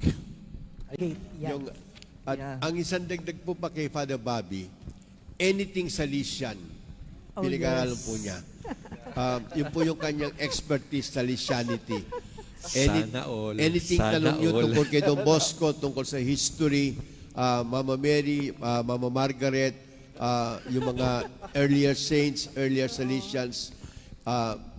[SPEAKER 3] Okay, yeah.
[SPEAKER 1] At
[SPEAKER 2] Yeah.
[SPEAKER 1] ang isang dagdag po pa kay Father Bobby, anything Salesian,
[SPEAKER 3] Oh,
[SPEAKER 1] pinag-aralan
[SPEAKER 3] yes.
[SPEAKER 1] po niya. Yun po yung kanyang expertise sa Salesianity.
[SPEAKER 6] Sana all.
[SPEAKER 1] Anything
[SPEAKER 6] Sana
[SPEAKER 1] tanong nyo
[SPEAKER 6] all.
[SPEAKER 1] tungkol kay Don Bosco, tungkol sa history, Mama Mary, Mama Margaret, yung mga earlier saints, earlier Salesians,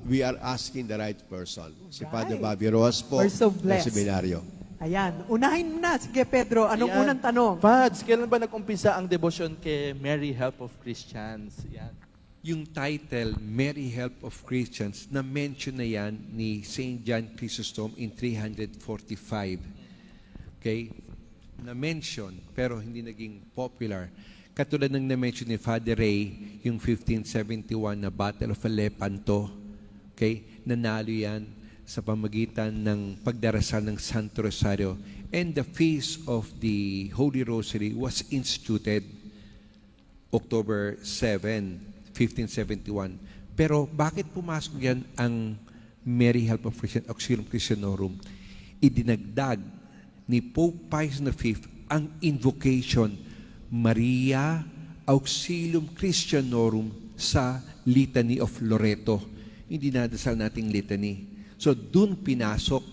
[SPEAKER 1] we are asking the right person. Si Father
[SPEAKER 3] Right.
[SPEAKER 1] Bobby Rojas po,
[SPEAKER 3] We're so
[SPEAKER 1] ng
[SPEAKER 3] blessed.
[SPEAKER 1] seminaryo.
[SPEAKER 3] Ayan, unahin mo na. Sige, Pedro, anong
[SPEAKER 2] Ayan.
[SPEAKER 3] unang tanong?
[SPEAKER 2] Pads, kailan ba nag-umpisa ang devotion kay Mary Help of Christians? Yan.
[SPEAKER 6] Yung title, Mary Help of Christians, na-mention na yan ni St. John Chrysostom in 345. Okay? Na-mention, pero hindi naging popular. Katulad ng na-mention ni Father Ray, yung 1571 na Battle of Lepanto. Okay? Nanalo yan sa pamagitan ng pagdarasal ng Santo Rosario. And the Feast of the Holy Rosary was instituted October 7, 1571. Pero bakit pumasok yan ang Mary Help of Christians, Auxilium Christianorum? Idinagdag ni Pope Pius V ang invocation Maria Auxilium Christianorum sa Litany of Loreto. Hindi nadasal nating litany. So, dun pinasok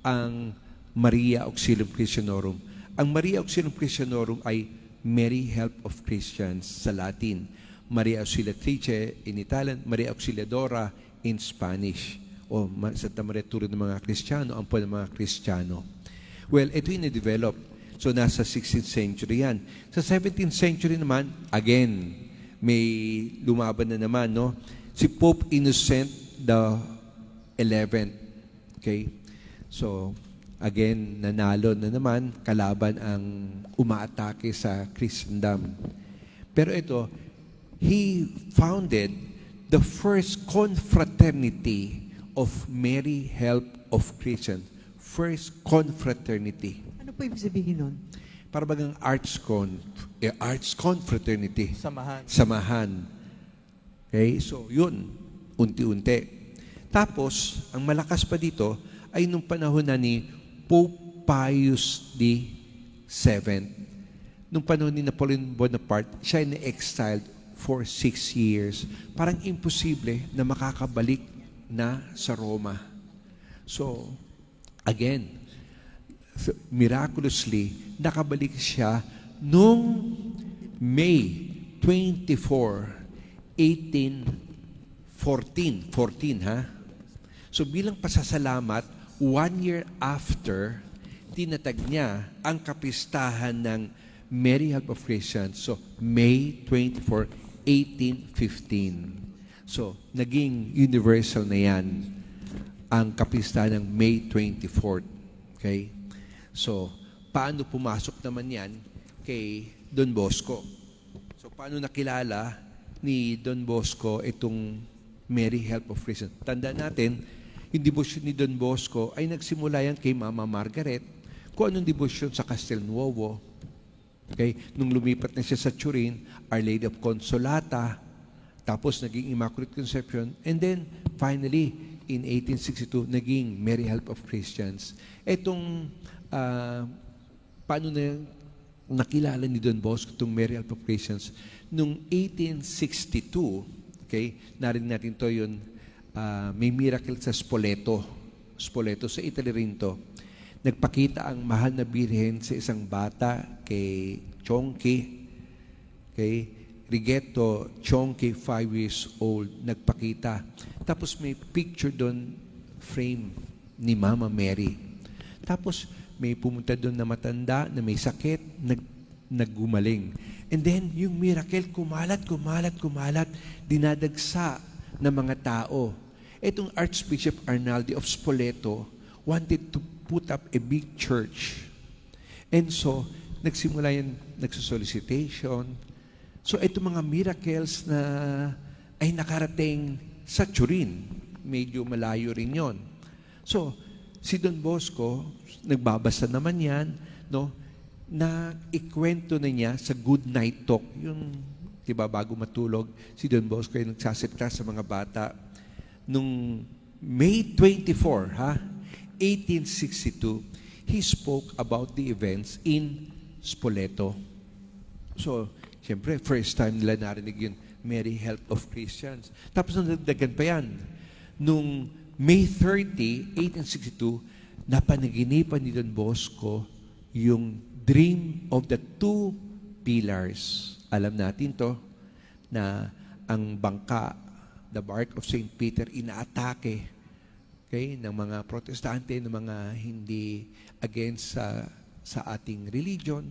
[SPEAKER 6] ang Maria Auxilium Christianorum. Ang Maria Auxilium Christianorum ay Mary Help of Christians sa Latin. Maria Auxiliatrice in Italian, Maria Auxiliadora in Spanish. O Santa Maria Turo ng mga Kristiyano, ampon ng mga Kristiyano. Well, ito yung na-develop. So, nasa 16th century yan. Sa 17th century naman, again, may lumaban na naman, no? Si Pope Innocent the 11th. Okay? So, again, nanalo na naman, kalaban ang umaatake sa Christendom. Pero ito, he founded the first confraternity of Mary Help of Christians. First confraternity.
[SPEAKER 3] Ano po ibig sabihin nun?
[SPEAKER 6] Para bagang arts confraternity.
[SPEAKER 2] Samahan.
[SPEAKER 6] Samahan. Okay? So, yun. Unti-unti. Tapos, ang malakas pa dito ay nung panahon na ni Pope Pius VII. Nung panahon ni Napoleon Bonaparte, siya ay na-exiled for 6 years. Parang imposible na makakabalik na sa Roma. So, again, miraculously, nakabalik siya noong May 24, 1814. Ha? So bilang pasasalamat, 1 year after, tinatag niya ang kapistahan ng Mary Help of Christians. So, May 24, 1815. So, naging universal na yan ang kapistahan ng May 24. Okay? So, paano pumasok naman yan kay Don Bosco? So, paano nakilala ni Don Bosco itong Mary Help of Christians? Tandaan natin, yung devotion ni Don Bosco ay nagsimula yan kay Mama Margaret. Kung anong devotion sa Castelnuovo. Okay? Nung lumipat na siya sa Turin, Our Lady of Consolata, tapos naging Immaculate Conception, and then finally, in 1862, naging Mary Help of Christians. Etong, paano na nakilala ni Don Bosco itong Mary Help of Christians? Noong 1862, okay, narinig natin to yun, may miracle sa Spoleto. Spoleto, sa Italy rin to. Nagpakita ang mahal na birhen sa isang bata kay Chonky. Okay? Rigetto, Chonky, 5 years old, nagpakita. Tapos may picture doon, frame ni Mama Mary. Tapos may pumunta doon na matanda, na may sakit, naggumaling. And then, yung miracle, kumalat, dinadagsa ng mga tao. Itong Archbishop Arnaldi of Spoleto wanted to put up a big church. And so, nagsimula yan, nagsosolicitation. So, itong mga miracles na ay nakarating sa Turin. Medyo malayo rin yon. So, si Don Bosco, nagbabasa naman yan, no, na ikwento na niya sa Good Night Talk. Yung, diba, bago matulog, si Don Bosco ay nagsasalita sa mga bata. Nung May 24, 1862, he spoke about the events in Spoleto. So, siyempre, first time nila narinig yun, Mary, Help of Christians. Tapos nagdagan pa yan. Nung May 30, 1862, napanaginipan ni Don Bosco yung dream of the two pillars. Alam natin to, na ang bangka, the bark of St. Peter, inaatake, okay, ng mga protestante, ng mga hindi against sa ating religion.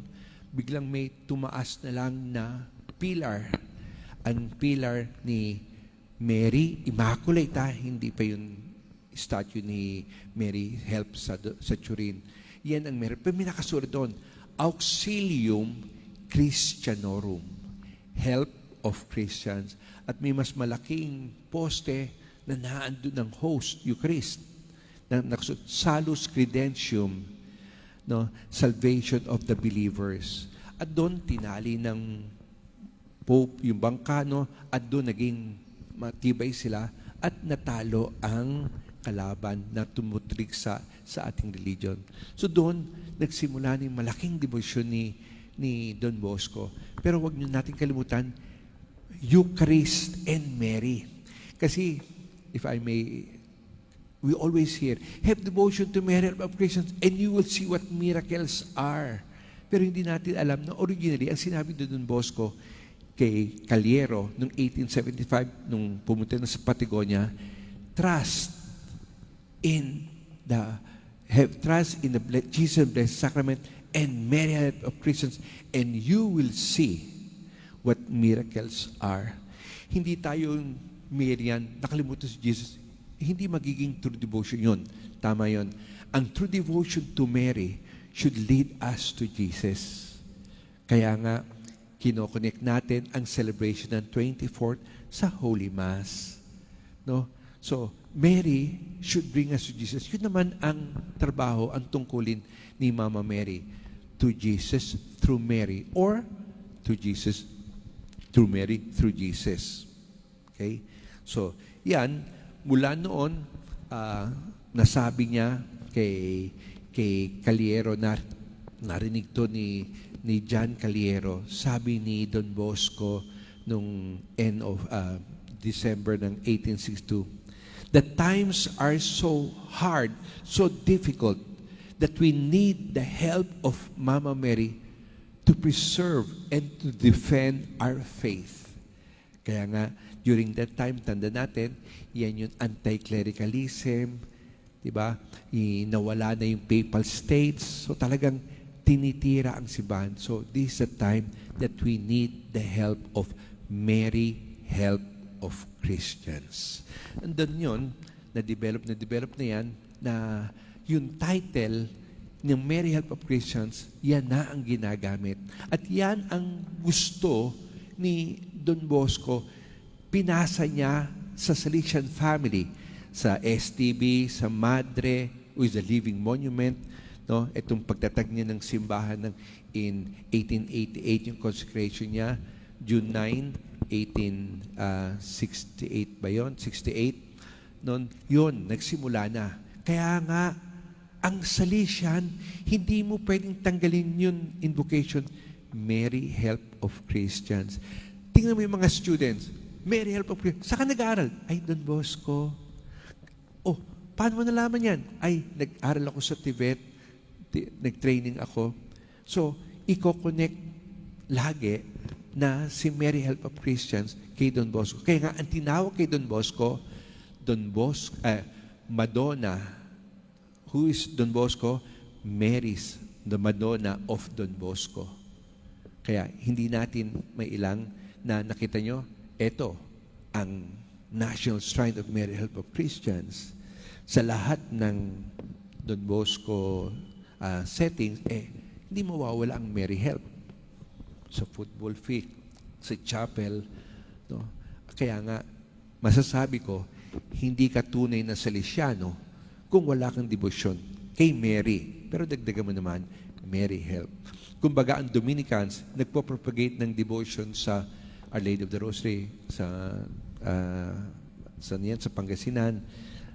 [SPEAKER 6] Biglang may tumaas na lang na pillar. Ang pillar ni Mary, Immaculate, hindi pa yung statue ni Mary Help sa Turin. Yan ang meron. Pero may nakasulat doon, Auxilium Christianorum, Help of Christians. At may mas malaking poste na naandun ng host, Eucharist, na nakasulat, Salus Credentium, no, Salvation of the Believers. At doon tinali ng Pope yung bangka, no, at doon naging matibay sila at natalo ang kalaban na tumutrik sa ating religion. So doon nagsimula ng malaking devotion ni Don Bosco. Pero wag niyo natin kalimutan, Eucharist and Mary. Kasi, if I may, we always hear, have devotion to Mary of Christians and you will see what miracles are. Pero hindi natin alam na originally, ang sinabi ni Don Bosco kay Caliero noong 1875, nung pumunta na sa Patagonia, trust in the Jesus Blessed Sacrament and Mary Help of Christians, and you will see what miracles are. Hindi tayo Marian, nakalimutan si Jesus, hindi magiging true devotion yun. Tama yun. Ang true devotion to Mary should lead us to Jesus. Kaya nga, kinoconnect natin ang celebration ng 24th sa Holy Mass. No? So, Mary should bring us to Jesus. Yun naman ang trabaho, ang tungkulin ni Mama Mary. To Jesus through Mary, or to Jesus through Mary through Jesus. Okay? So, yan, mula noon, nasabi niya kay Caliero, narinig to ni John Caliero, sabi ni Don Bosco nung end of December ng 1862, the times are so hard, so difficult, that we need the help of Mama Mary to preserve and to defend our faith. Kaya nga, during that time, tanda natin, yan yung anti-clericalism, diba? Nawala na yung papal states. So talagang tinitira ang simbahan. So this is the time that we need the help of Mary, Help of Christians. And then yun, na-develop na yan, na yung title ng Mary Help of Christians, yan na ang ginagamit. At yan ang gusto ni Don Bosco, pinasa niya sa Salesian family, sa STB, sa Madre, who is a living monument, no? Itong pagtatag niya ng simbahan in 1888, yung consecration niya, June 9, 1868 ba yun? 68. Noon, yun, nagsimula na. Kaya nga, ang Salesian, hindi mo pwedeng tanggalin yun invocation, Mary Help of Christians. Tingnan mo yung mga students, Mary Help of Christians. Saan ka nag-aaral? Ay, Don Bosco. Oh, paano mo nalaman yan? Ay, nag-aral ako sa Tibet, nag-training ako. So, i-connect lagi na si Mary Help of Christians kay Don Bosco. Kaya nga, ang tinawag kay Don Bosco, Madonna. Who is Don Bosco? Mary's the Madonna of Don Bosco. Kaya hindi natin may ilang na nakita nyo, ito ang National Shrine of Mary Help of Christians. Sa lahat ng Don Bosco settings, hindi mawawala ang Mary Help. Sa football field, sa chapel. No? Kaya nga, masasabi ko, hindi ka tunay na Salesiano kung wala kang debosyon kay Mary. Pero dagdagan mo naman, Mary Help. Kumbaga, ang Dominicans, nagpo-propagate ng devotion sa Our Lady of the Rosary, sa Pangasinan,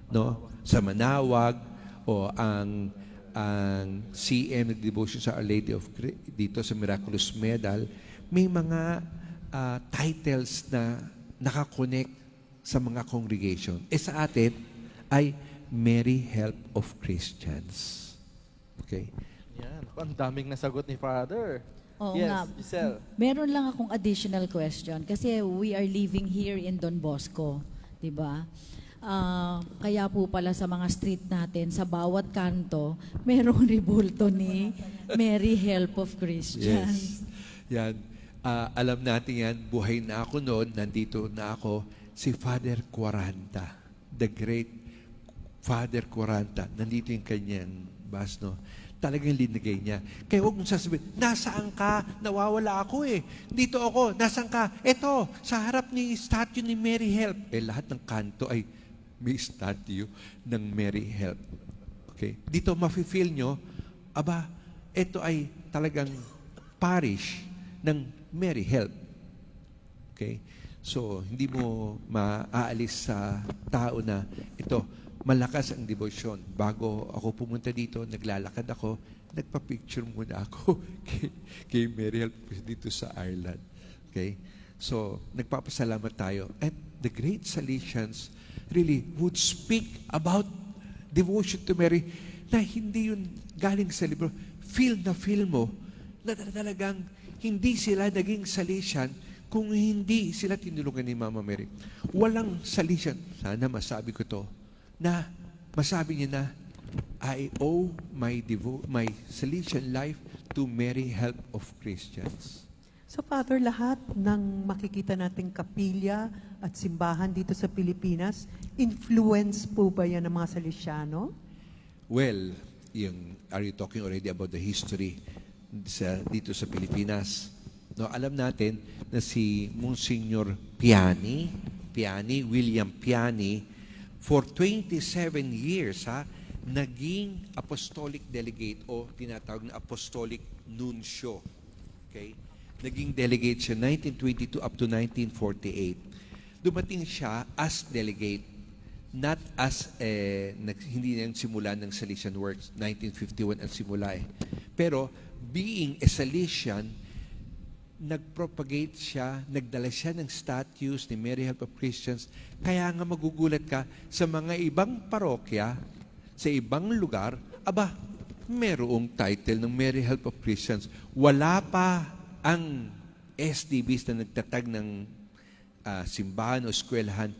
[SPEAKER 6] no? Sa Manawag, o ang ang CM nag-devotion sa Our Lady of dito sa Miraculous Medal, may mga titles na nakakonect sa mga congregation. Sa atin ay Mary Help of Christians. Okay?
[SPEAKER 2] Yan. Ang daming nasagot ni Father.
[SPEAKER 4] Oo
[SPEAKER 2] yes,
[SPEAKER 4] nga.
[SPEAKER 2] Giselle.
[SPEAKER 4] Meron lang akong additional question kasi we are living here in Don Bosco, 'di ba? Kaya po pala sa mga street natin, sa bawat kanto, merong rebulto ni Mary Help of Christians.
[SPEAKER 6] Yes. Yan. Alam natin yan, buhay na ako noon, nandito na ako, si Father Quaranta, the great Father Quaranta, nandito yung kanyang basno. Talagang linagay niya. Kaya huwag mong sasabihin, nasaan ka? Nawawala ako eh. Dito ako, nasaan ka? Eto, sa harap ni statue ni Mary Help. Lahat ng kanto ay may statue ng Mary Help. Okay? Dito mafe-feel nyo, aba, ito ay talagang parish ng Mary Help. Okay? So, hindi mo maaalis sa tao na ito, malakas ang devotion. Bago ako pumunta dito, naglalakad ako, nagpa-picture muna ako kay Mary Help dito sa Ireland. Okay? So, nagpapasalamat tayo. And the great Salesians really would speak about devotion to Mary na hindi yun galing sa libro. Feel mo na talagang hindi sila naging Salesian kung hindi sila tinulungan ni Mama Mary. Walang Salesian. Sana masabi ko to na masabi niya na I owe my Salesian life to Mary Help of Christians.
[SPEAKER 3] So Father, lahat ng makikita nating kapilya at simbahan dito sa Pilipinas, influence po ba yan ng mga Salesiano?
[SPEAKER 6] Well, are you talking already about the history dito sa Pilipinas? No, alam natin na si Monsignor William Piani, for 27 years, naging apostolic delegate o tinatawag na apostolic nuncio. Okay? Naging delegate siya 1922 up to 1948. Dumating siya as delegate, not as, hindi nang simula ng Salesian Works, 1951 ang simula eh. Pero, being a Salesian, nagpropagate siya, nagdala siya ng statues ni Mary Help of Christians. Kaya nga magugulat ka, sa mga ibang parokya, sa ibang lugar, aba, merong title ng Mary Help of Christians. Wala pa ang SDBs na nagtatag ng simbahan o eskwelahan.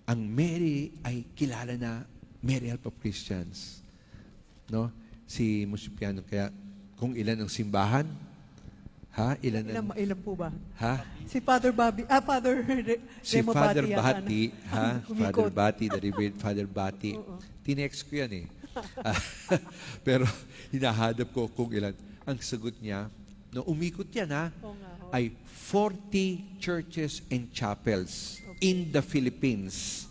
[SPEAKER 6] Ang Mary ay kilala na Mary Help of Christians. No? Si Musipiano, kaya kung ilan ang simbahan,
[SPEAKER 3] Ilan po ba? Si
[SPEAKER 6] Father
[SPEAKER 3] Remo
[SPEAKER 6] Father
[SPEAKER 3] Bati.
[SPEAKER 6] Bati, Father
[SPEAKER 3] Umikot.
[SPEAKER 6] Bati, the Reverend Father Bati. Tinext ko yan eh. Pero hinahanap ko kung ilan. Ang sagot niya, no, umikot yan
[SPEAKER 3] Oo nga, ho.
[SPEAKER 6] ay 40 churches and chapels in the Philippines.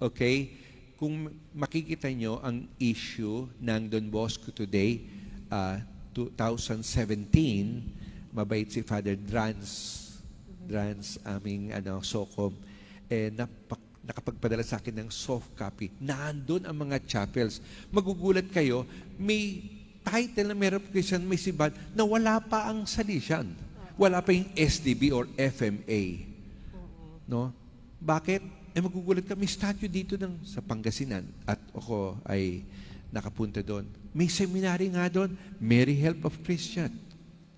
[SPEAKER 6] Okay? Kung makikita nyo ang issue ng Don Bosco today, 2017, mabait si Father Drans, aming SOCOM, nakapagpadala sa akin ng soft copy. Naandun ang mga chapels. Magugulat kayo, may title na meron Christian, may simbahan, na wala pa ang Salesian. Wala pa yung SDB or FMA. No? Bakit? Magugulat ka, may statue dito sa Pangasinan at ako ay nakapunta doon. May seminary nga doon, Mary Help of Christian.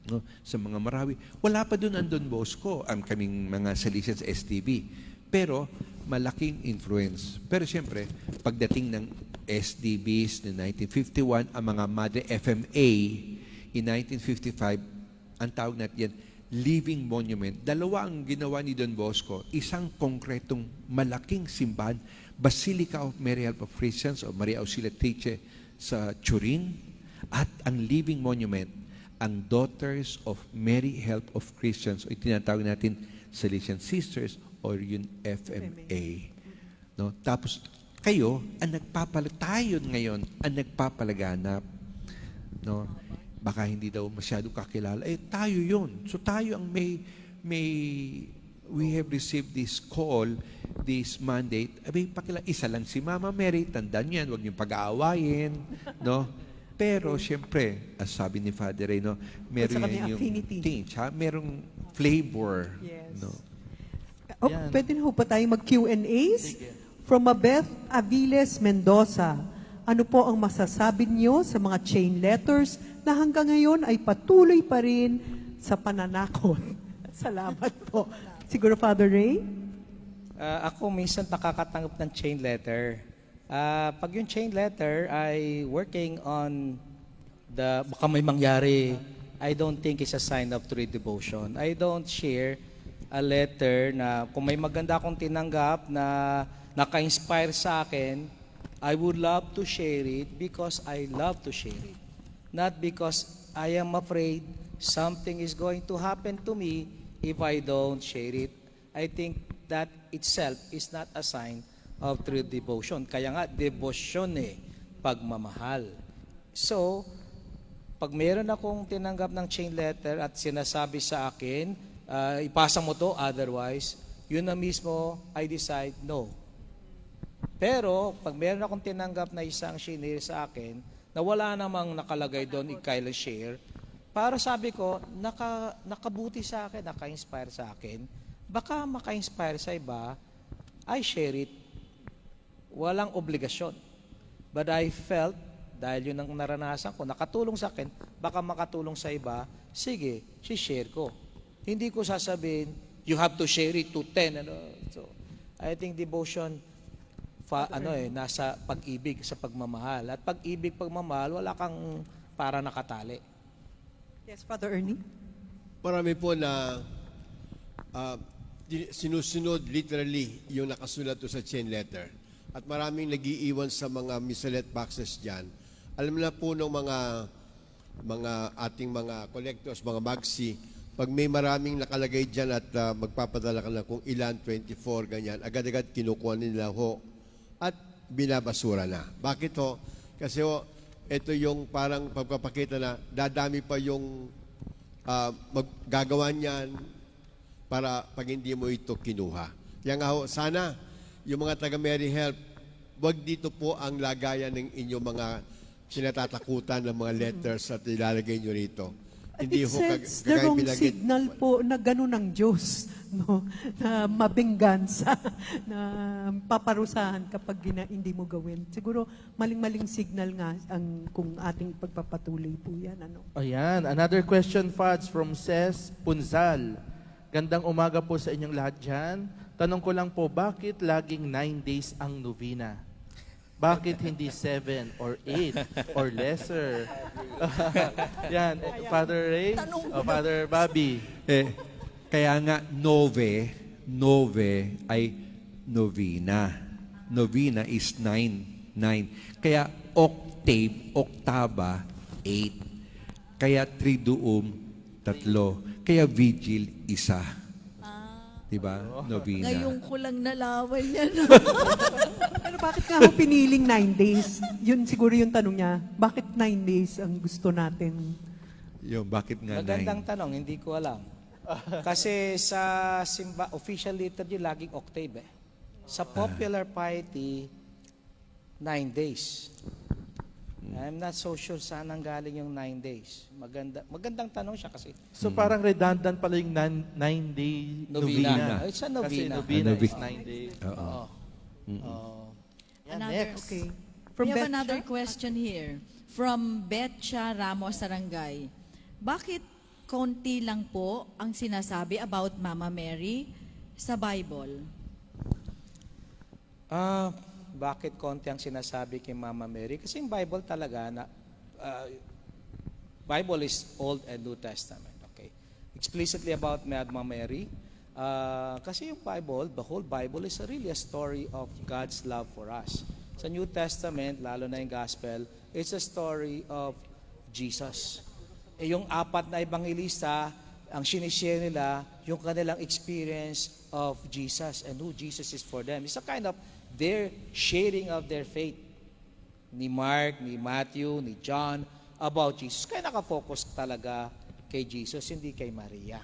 [SPEAKER 6] No, sa mga Marawi. Wala pa doon ang Don Bosco, ang kaming mga Salesians SDB. Pero malaking influence. Pero siyempre, pagdating ng SDBs noong 1951, ang mga Madre FMA in 1955, ang tawag natin yan, Living Monument. Dalawa ang ginawa ni Don Bosco. Isang konkretong malaking simbahan, Basilica of Mary Help of Christians o Maria Auxiliatrice sa Turin, at ang Living Monument, ang Daughters of Mary Help of Christians o tinatawag natin Salesian Sisters or yung FMA. No? Tapos kayo, tayo ngayon ang nagpapalaganap. No? Baka hindi daw masyado kakilala. Tayo yun. So tayo ang we have received this call, this mandate. Isa lang si Mama Mary, tandaan yan, huwag niyong pag-aawayin. No? Pero, siyempre, as sabi ni Father Ray, no, meron
[SPEAKER 3] Saka may
[SPEAKER 6] yan yung
[SPEAKER 3] affinity.
[SPEAKER 6] taste, ha? Merong flavor.
[SPEAKER 3] Yes.
[SPEAKER 6] No?
[SPEAKER 3] Oh,
[SPEAKER 2] Yan.
[SPEAKER 3] pwede na ho ba tayo mag-Q&As?
[SPEAKER 2] Sige.
[SPEAKER 3] From Mabeth Aviles Mendoza, ano po ang masasabi niyo sa mga chain letters na hanggang ngayon ay patuloy pa rin sa pananakot? Salamat po. Siguro, Father Ray?
[SPEAKER 5] Ako minsan nakakatanggap ng chain letter. Pag yung chain letter ay working on baka may mangyari, I don't think it's a sign of true devotion. I don't share a letter na kung may maganda akong tinanggap na naka-inspire sa akin, I would love to share it because I love to share it. Not because I am afraid something is going to happen to me if I don't share it. I think that itself is not a sign of true devotion. Kaya nga, devotion pagmamahal. So, pag meron akong tinanggap ng chain letter at sinasabi sa akin, ipasa mo to, otherwise, yun na mismo, I decide no. Pero, pag meron akong tinanggap na isang shinare sa akin, na wala namang nakalagay doon, i-Kyle share, para sabi ko, nakabuti sa akin, naka-inspire sa akin, baka maka-inspire sa iba, I share it. Walang obligasyon. But I felt, dahil yun ang naranasan ko, nakatulong sa akin, baka makatulong sa iba, sige, share ko. Hindi ko sasabihin, you have to share it to 10. So, I think devotion, nasa pag-ibig, sa pagmamahal. At pag-ibig, pagmamahal, wala kang para nakatali.
[SPEAKER 3] Yes, Father Ernie?
[SPEAKER 1] Marami po na sinusunod literally yung nakasulat to sa chain letter. At maraming nagiiwan sa mga miscellaneous boxes dyan. Alam na po ng mga ating mga collectors, mga magsi, pag may maraming nakalagay dyan at magpapadala ka na kung ilan, 24, ganyan, agad-agad kinukuha nila ho at binabasura na. Bakit ho? Kasi ho, ito yung parang pagpapakita na dadami pa yung maggagawa niyan para pag hindi mo ito kinuha. Kaya nga ho, sana yung mga taga Mary Help, wag dito po ang lagayan ng inyong mga sinatatakutan ng mga letters at ilalagay nyo rito.
[SPEAKER 3] It sends the wrong signal po na ganun ang Diyos, no? Na mabenggansa, na paparusahan kapag hindi mo gawin. Siguro maling-maling signal nga ang kung ating pagpapatuloy po yan. Ano?
[SPEAKER 2] Ayan, another question, Fads, from Ses Punzal. Gandang umaga po sa inyong lahat dyan. Tanong ko lang po, bakit laging 9 days ang novena? Bakit hindi 7 or 8 or lesser? Yan, Father Ray, o Father Bobby.
[SPEAKER 6] Kaya nga, nove ay novena. Novena is 9. Kaya octave, oktaba, 8. Kaya triduum, 3. Kaya vigil, 1. Diba? Novena.
[SPEAKER 4] Ngayon ko lang nalaman yan.
[SPEAKER 3] Pero bakit nga ho piniling 9 days? Yun siguro yung tanong niya. Bakit 9 days ang gusto natin?
[SPEAKER 6] Yung, bakit nga 9?
[SPEAKER 5] Magandang tanong, hindi ko alam. Kasi sa official liturgy, laging octave Sa popular piety, 9 days. I'm not so sure saan ang galing yung 9 days. Magandang tanong siya kasi.
[SPEAKER 2] So parang redundant pala yung 9-day novena.
[SPEAKER 5] It's a
[SPEAKER 2] Kasi
[SPEAKER 5] novena.
[SPEAKER 2] novena is
[SPEAKER 6] Novena.
[SPEAKER 2] 9 days.
[SPEAKER 5] Oo.
[SPEAKER 2] Yan,
[SPEAKER 4] Another,
[SPEAKER 2] next.
[SPEAKER 3] Okay.
[SPEAKER 4] We have
[SPEAKER 3] Betcha?
[SPEAKER 4] another question here from Betcha Ramos Sarangay. Bakit konti lang po ang sinasabi about Mama Mary sa Bible?
[SPEAKER 5] Bakit konti ang sinasabi kay Mama Mary? Kasi yung Bible talaga, Bible is Old and New Testament. Okay. Explicitly about Mama Mary. Kasi yung Bible, the whole Bible is really a story of God's love for us. Sa New Testament, lalo na yung Gospel, it's a story of Jesus. Yung 4 na ebanghelista, ang sinishare nila, yung kanilang experience of Jesus and who Jesus is for them. It's a kind of their sharing of their faith. Ni Mark, ni Matthew, ni John, about Jesus. Kaya nakafocus talaga kay Jesus, hindi kay Maria.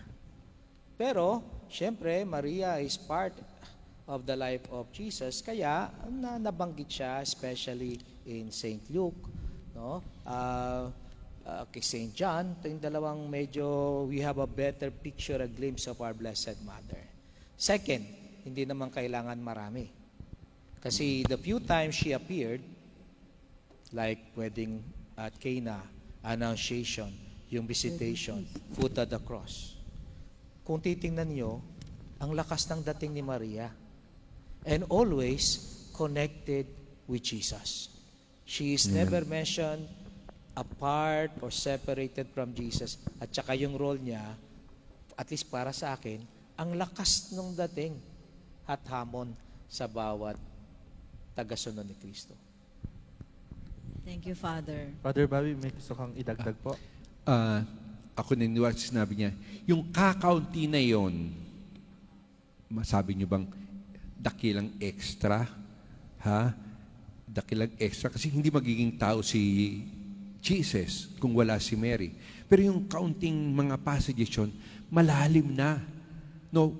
[SPEAKER 5] Pero, syempre, Maria is part of the life of Jesus. Kaya, nabanggit siya, especially in St. Luke, no? Kay St. John, ito yung dalawang medyo we have a better picture, a glimpse of our Blessed Mother. Second, hindi naman kailangan marami. Kasi the few times she appeared, like wedding at Cana, Annunciation, yung visitation, foot at the cross. Kung titingnan nyo, ang lakas ng dating ni Maria. And always connected with Jesus. She is never mentioned apart or separated from Jesus. At saka yung role niya, at least para sa akin, ang lakas ng dating at hamon sa bawat tagasunod ni Kristo.
[SPEAKER 4] Thank you, Father.
[SPEAKER 2] Father Bobby, may gusto kang idagdag po?
[SPEAKER 6] Ako niniwala sa sinabi niya, yung kakaunti na yon, masabi niyo bang dakilang extra? Ha? Dakilang extra kasi hindi magiging tao si Jesus kung wala si Mary. Pero yung kaunting mga passages yun, malalim na. No,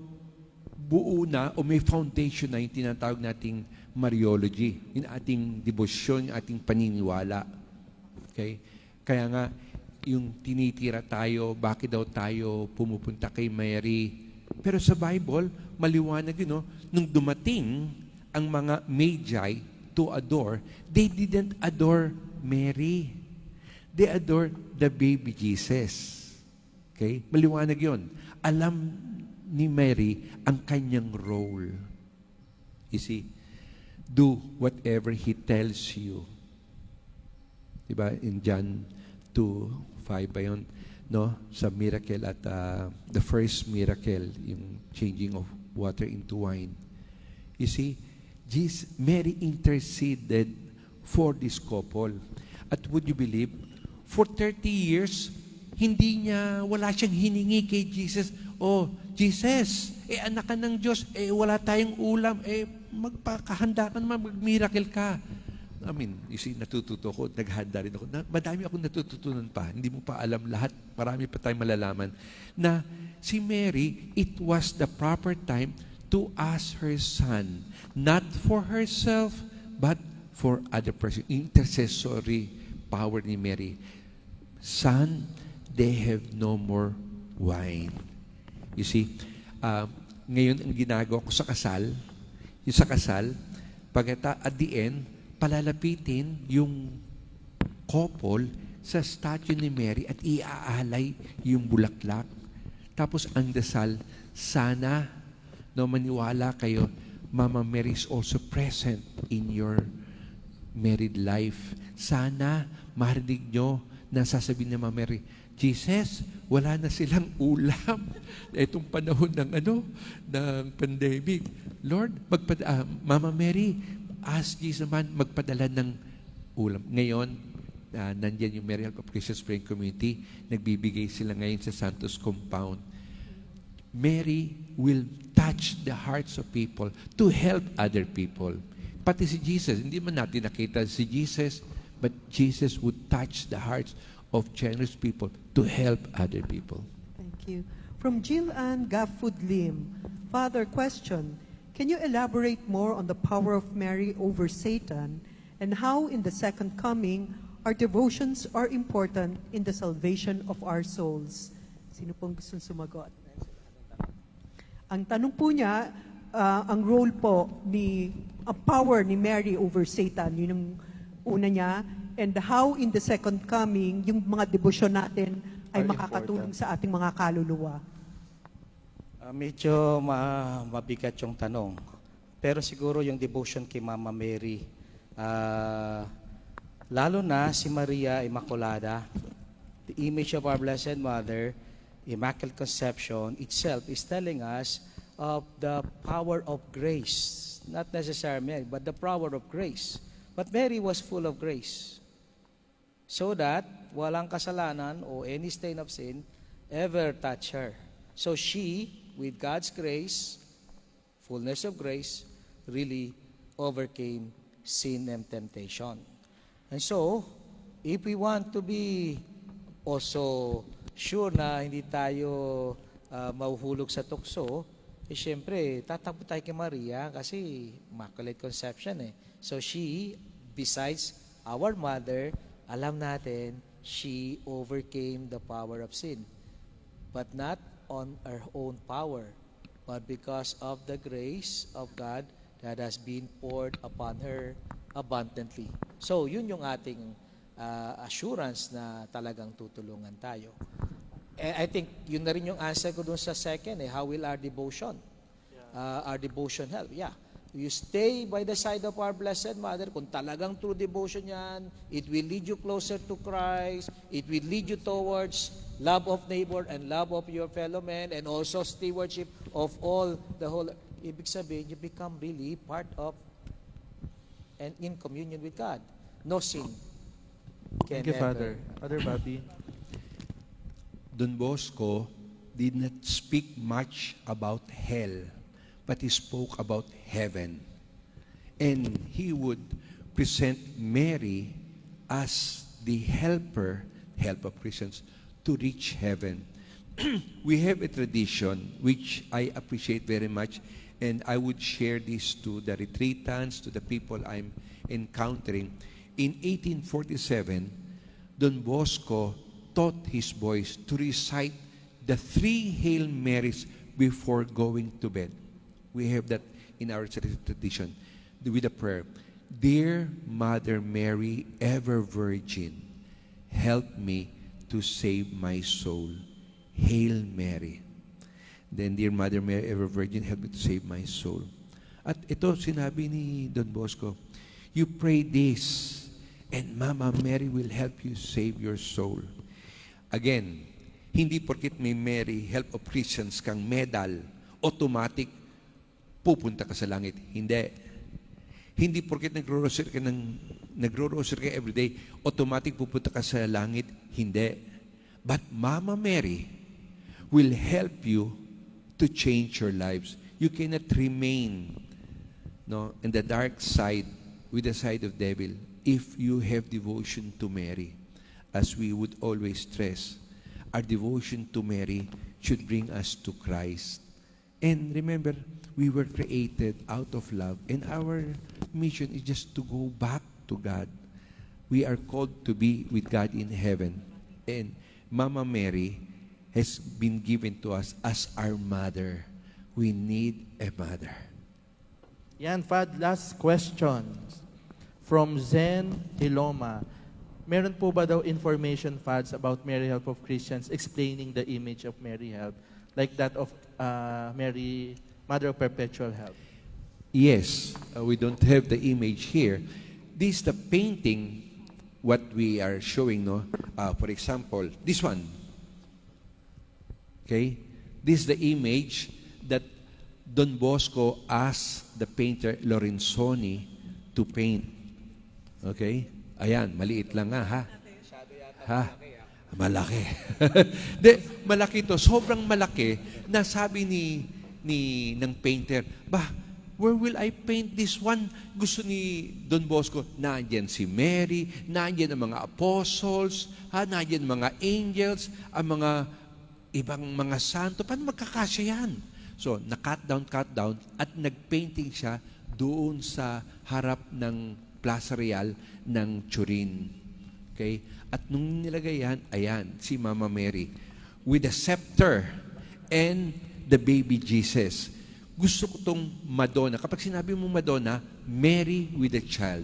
[SPEAKER 6] buo na o may foundation na yung tinatawag nating Mariology, yung ating devotion, yung ating paniniwala. Okay? Kaya nga, yung tinitira tayo, bakit daw tayo pumupunta kay Mary. Pero sa Bible, maliwanag yun, no? Nung dumating ang mga Magi to adore, they didn't adore Mary. They adored the baby Jesus. Okay? Maliwanag yun. Alam ni Mary ang kanyang role. You see, do whatever He tells you. Diba? In John 2:5 ba yun? No? Sa miracle at the first miracle, yung changing of water into wine. You see, Mary interceded for this couple. At would you believe, for 30 years, wala siyang hiningi kay Jesus. Oh, Jesus, anak ka ng Diyos, wala tayong ulam, magpakahanda ka naman, mag-miracle ka. I mean, you see, natututo ko, naghanda rin ako. Madami akong natututunan pa. Hindi mo pa alam lahat. Marami pa tayong malalaman. Na si Mary, it was the proper time to ask her son, not for herself, but for other person. Intercessory power ni Mary. Son, they have no more wine. You see, ngayon ang ginagawa ko sa kasal, at the end, palalapitin yung couple sa statue ni Mary at iaalay yung bulaklak. Tapos ang dasal, sana maniwala kayo, Mama Mary is also present in your married life. Sana marinig nyo na sasabihin ni Mama Mary, Jesus, wala na silang ulam. Itong panahon ng pandemic. Lord, Mama Mary, ask Jesus man magpadala ng ulam. Ngayon, nandyan yung Mary Help of Christian Spring Community. Nagbibigay sila ngayon sa Santos Compound. Mary will touch the hearts of people to help other people. Pati si Jesus, hindi man natin nakita si Jesus, but Jesus would touch the hearts of generous people to help other people.
[SPEAKER 3] Thank you. From Jill Ann Gaffud Lim, Father, question, can you elaborate more on the power of Mary over Satan and how in the second coming our devotions are important in the salvation of our souls? Sino pong gusto sumagot? Ang tanong po niya, ang role po ang power ni Mary over Satan, yun ang una niya, and how in the second coming, yung mga debosyon natin ay makakatulong sa ating mga kaluluwa.
[SPEAKER 5] Medyo mabigat yung tanong. Pero siguro yung devotion kay Mama Mary, lalo na si Maria Immaculada, the image of our Blessed Mother, Immaculate Conception itself is telling us of the power of grace. Not necessarily Mary, but the power of grace. But Mary was full of grace. So that walang kasalanan o any stain of sin ever touch her. So she, with God's grace, fullness of grace, really overcame sin and temptation. And so, if we want to be also sure na hindi tayo mahuhulog sa tukso, siyempre, tatakbo tayo kay Maria kasi Immaculate Conception . So she, besides our mother, alam natin, she overcame the power of sin. But not on her own power, but because of the grace of God that has been poured upon her abundantly. So, yun yung ating assurance na talagang tutulungan tayo. I think yun na rin yung answer ko dun sa second, how will our devotion help? Yeah. You stay by the side of our Blessed Mother. Kung talagang true devotion yan, it will lead you closer to Christ. It will lead you towards love of neighbor and love of your fellow men, and also stewardship of all the whole. Ibig sabihin, you become really part of and in communion with God. No sin can
[SPEAKER 2] Thank you,
[SPEAKER 5] ever.
[SPEAKER 2] Father Bobby.
[SPEAKER 6] Don Bosco did not speak much about hell, but he spoke about heaven. And he would present Mary as the help of Christians, to reach heaven. We have a tradition which I appreciate very much, and I would share this to the retreatants, to the people I'm encountering. In 1847, Don Bosco taught his boys to recite the 3 Hail Marys before going to bed. We have that in our tradition with a prayer. Dear Mother Mary, ever Virgin, help me to save my soul. Hail Mary. Then, Dear Mother Mary, ever Virgin, help me to save my soul. At ito, sinabi ni Don Bosco, you pray this, and Mama Mary will help you save your soul. Again, hindi porkit may Mary, help of Christians kang medal, automatic, pupunta ka sa langit. Hindi. Hindi porkit nagro-rosary ka everyday, automatic pupunta ka sa langit. Hindi. But Mama Mary will help you to change your lives. You cannot remain in the dark side with the side of devil if you have devotion to Mary. As we would always stress, our devotion to Mary should bring us to Christ. And remember, we were created out of love, and our mission is just to go back to God. We are called to be with God in heaven. And Mama Mary has been given to us as our mother. We need a mother.
[SPEAKER 2] Yan, Fad, last question from Zen Hiloma. Meron po ba daw information, Fads, about Mary Help of Christians explaining the image of Mary Help, like that of Mary, Mother of Perpetual Help?
[SPEAKER 6] Yes, we don't have the image here. This is the painting, what we are showing, no? For example, this one. Okay? This is the image that Don Bosco asked the painter Lorenzoni to paint. Okay? Ayan, maliit lang nga, ha? Ha? Malaki. De, malaki to. Sobrang malaki na sabi ng painter, where will I paint this one? Gusto ni Don Bosco, nandyan si Mary, nandyan ang mga apostles, nandyan ang mga angels, ang mga ibang mga santo. Paano magkakasya yan? So, cut down, at nagpainting siya doon sa harap ng Plaza Real ng Turin. Okay? At nung nilagay yan, ayan, si Mama Mary with the scepter and the baby Jesus. Gusto ko tong Madonna. Kapag sinabi mo Madonna, Mary with a child.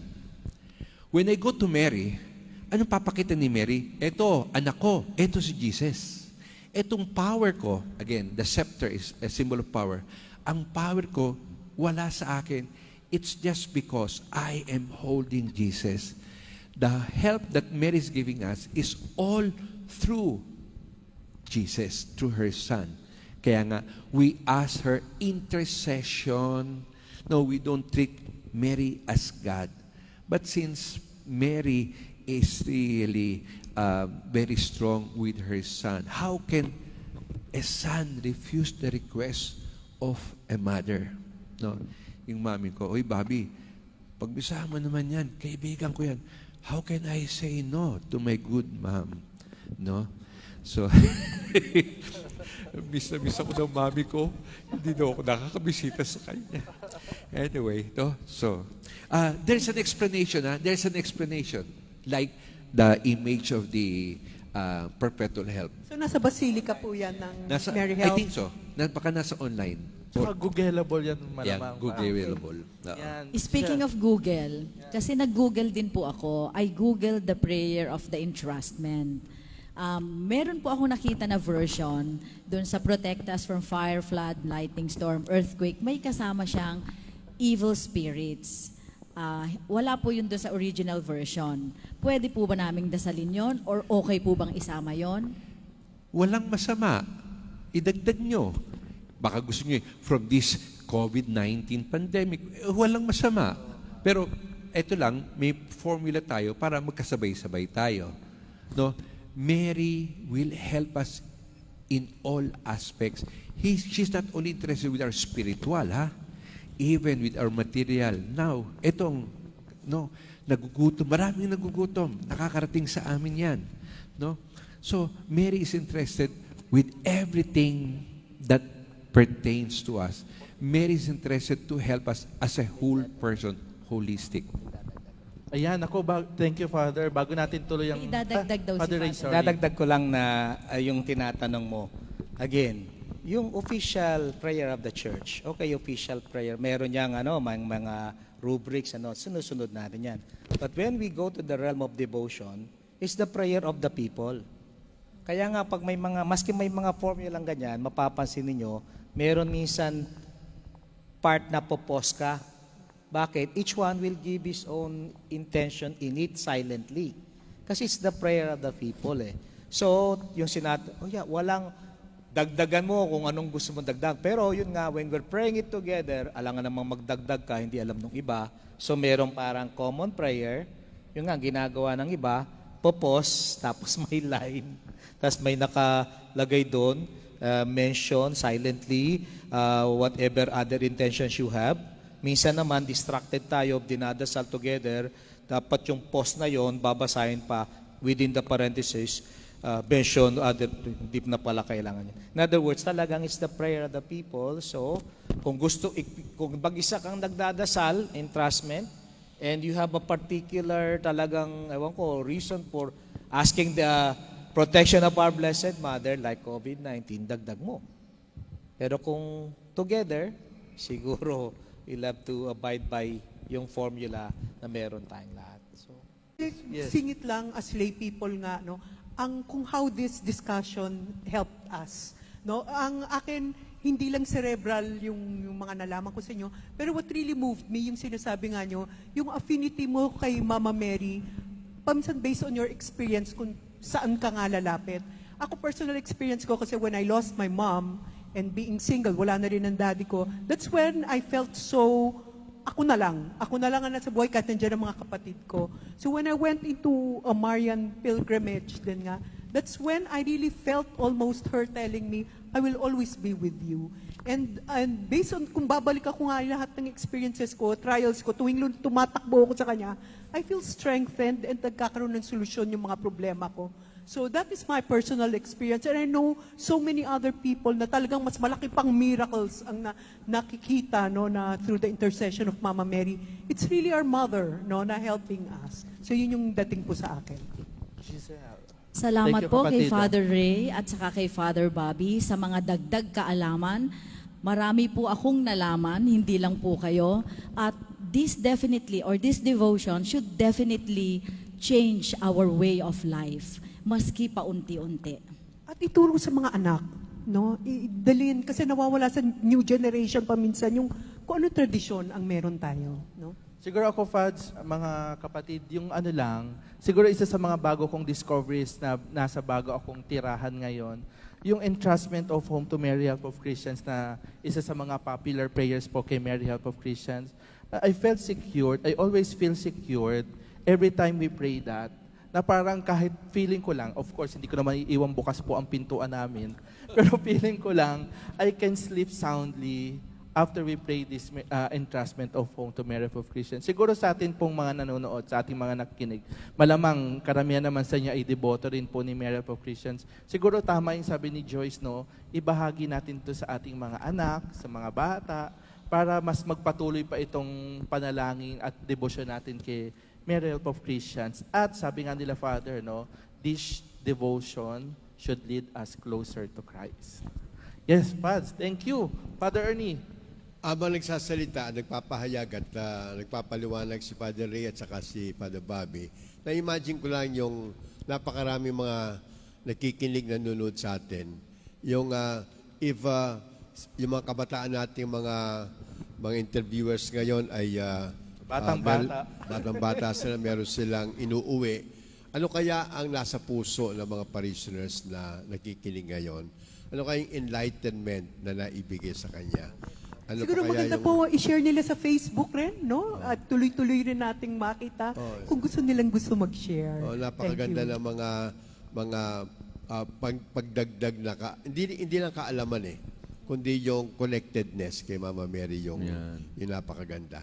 [SPEAKER 6] When I go to Mary, anong papakita ni Mary? Ito, anak ko. Ito si Jesus. Etong power ko, again, the scepter is a symbol of power. Ang power ko, wala sa akin. It's just because I am holding Jesus. The help that Mary is giving us is all through Jesus, through her Son. Kaya nga, we ask her intercession. No, we don't treat Mary as God. But since Mary is really very strong with her Son, how can a son refuse the request of a mother? No, yung mami ko, oy Bobby, pagbisahan mo naman yan, kaibigan ko yan. How can I say no to my good mom? No? So, miss ako ng mami ko. Hindi na ako nakakabisita sa kanya. Anyway, no? So, there's an explanation. There's an explanation. Like the image of the perpetual help.
[SPEAKER 3] So nasa Basilica po yan ng Mary
[SPEAKER 6] I
[SPEAKER 3] Help?
[SPEAKER 6] think so. Baka nasa online.
[SPEAKER 2] Saka Googleable yan
[SPEAKER 6] Yan,
[SPEAKER 2] malamang.
[SPEAKER 6] Googleable.
[SPEAKER 2] Yan.
[SPEAKER 4] Speaking of Google, kasi nag-Google din po ako, I Googled the prayer of the entrustment. Meron po ako nakita na version doon sa Protect Us from Fire, Flood, Lightning, Storm, Earthquake. May kasama siyang evil spirits. Wala po yun doon sa original version. Pwede po ba naming dasalin yon or okay po bang isama yon?
[SPEAKER 6] Walang masama. Idagdag nyo. Baka gusto nyo, from this COVID-19 pandemic, walang masama. Pero eto lang, may formula tayo para magkasabay-sabay tayo. No? Mary will help us in all aspects. She's not only interested with our spiritual, even with our material. Now, etong, nagugutom, maraming nagugutom, nakakarating sa amin yan. No? So, Mary is interested with everything that pertains to us. Mary is interested to help us as a whole person, holistic.
[SPEAKER 2] Ayan, thank you, Father. Bago natin tuloy ang...
[SPEAKER 4] Idadagdag daw si
[SPEAKER 2] Father Ray,
[SPEAKER 4] Father.
[SPEAKER 2] sorry.
[SPEAKER 5] Dadagdag ko lang na yung tinatanong mo. Again, yung official prayer of the church. Okay, official prayer. Meron niyang mga rubrics, sinusunod natin yan. But when we go to the realm of devotion, it's the prayer of the people. Kaya nga pag maski may mga formulang ganyan, mapapansin niyo, meron minsan part na popos ka. Bakit? Each one will give his own intention in it silently. Kasi it's the prayer of the people eh. So, yung walang dagdagan mo kung anong gusto mong dagdag. Pero yun nga, when we're praying it together, alangan namang magdagdag ka, hindi alam nung iba. So, merong parang common prayer. Yung nga, ginagawa ng iba, popos, tapos may line. Tapos may nakalagay doon, mention silently whatever other intentions you have. Minsan naman, distracted tayo, dinadasal together, dapat yung post na yon babasahin pa within the parentheses, mention other, hindi na pala kailangan yun. In other words, talagang it's the prayer of the people. So, kung mag-isa kang nagdadasal, entrustment, and you have a particular talagang, reason for asking the protection of our Blessed Mother, like COVID-19, dagdag mo. Pero kung together, siguro, you'll have to abide by yung formula na meron tayong lahat. So,
[SPEAKER 2] Yes.
[SPEAKER 3] Singit lang as lay people nga, kung how this discussion helped us. Ang akin, hindi lang cerebral yung mga nalaman ko sa inyo, pero what really moved me, yung sinasabi nga nyo, yung affinity mo kay Mama Mary, paminsan based on your experience kung saan ka nga lalapit. Ako personal experience ko kasi when I lost my mom, and being single, wala na rin ang daddy ko, that's when I felt so, ako na lang ang nasa buhay kahit nandiyan ang mga kapatid ko. So when I went into a Marian pilgrimage, then nga, that's when I really felt almost her telling me, I will always be with you. And based on, kung babalik ako nga lahat ng experiences ko, trials ko, tuwing tumatakbo ako sa kanya, I feel strengthened and nagkakaroon ng solusyon yung mga problema ko. So that is my personal experience. And I know so many other people na talagang mas malaki pang miracles ang nakikita na through the intercession of Mama Mary. It's really our mother na helping us. So yun yung dating po sa akin.
[SPEAKER 4] Salamat
[SPEAKER 2] Thank you,
[SPEAKER 4] po kay
[SPEAKER 2] kapatid.
[SPEAKER 4] Father Ray at saka kay Father Bobby sa mga dagdag kaalaman. Marami po akong nalaman, hindi lang po kayo. At this definitely, or this devotion should definitely change our way of life, maski paunti-unti.
[SPEAKER 3] At ituro sa mga anak, idalin, kasi nawawala sa new generation paminsan yung kung ano tradisyon ang meron tayo.
[SPEAKER 2] Siguro ako, Fads, mga kapatid, yung siguro isa sa mga bago kong discoveries na nasa bago akong tirahan ngayon, yung entrustment of home to Mary Help of Christians na isa sa mga popular prayers po kay Mary Help of Christians. I felt secured, I always feel secured every time we pray that, na parang kahit feeling ko lang, of course, hindi ko naman iiwang bukas po ang pintuan namin, pero feeling ko lang, I can sleep soundly after we pray this entrustment of home to Mary of Christians. Siguro sa atin pong mga nanonood, sa ating mga nakikinig, malamang karamihan naman sa inyo ay deboto rin po ni Mary of Christians. Siguro tama yung sabi ni Joyce, ibahagi natin to sa ating mga anak, sa mga bata, para mas magpatuloy pa itong panalangin at debosyon natin kay Mary Help of Christians. At sabi nga nila, Father, no, this devotion should lead us closer to Christ. Yes, Pads, thank you. Father Ernie.
[SPEAKER 1] Habang nagsasalita, nagpapahayag at nagpapaliwanag si Father Ray at saka si Father Bobby, na-imagine ko lang yung napakarami mga nakikinig na nanonood sa atin. Yung yung mga kabataan nating mga interviewers ngayon ay batang-bata sila, meron silang inuuwi. Ano kaya ang nasa puso ng mga parishioners na nakikinig ngayon? Ano kayang enlightenment na naibigay sa kanya? Ano
[SPEAKER 3] Siguro
[SPEAKER 1] pa kaya
[SPEAKER 3] maganda po i-share nila sa Facebook rin, no? At tuloy-tuloy rin nating makita kung gusto nilang mag-share.
[SPEAKER 1] Napakaganda
[SPEAKER 3] Thank you.
[SPEAKER 1] ng mga pagdagdag na hindi lang kaalaman kundi yung connectedness kay Mama Mary yung napakaganda.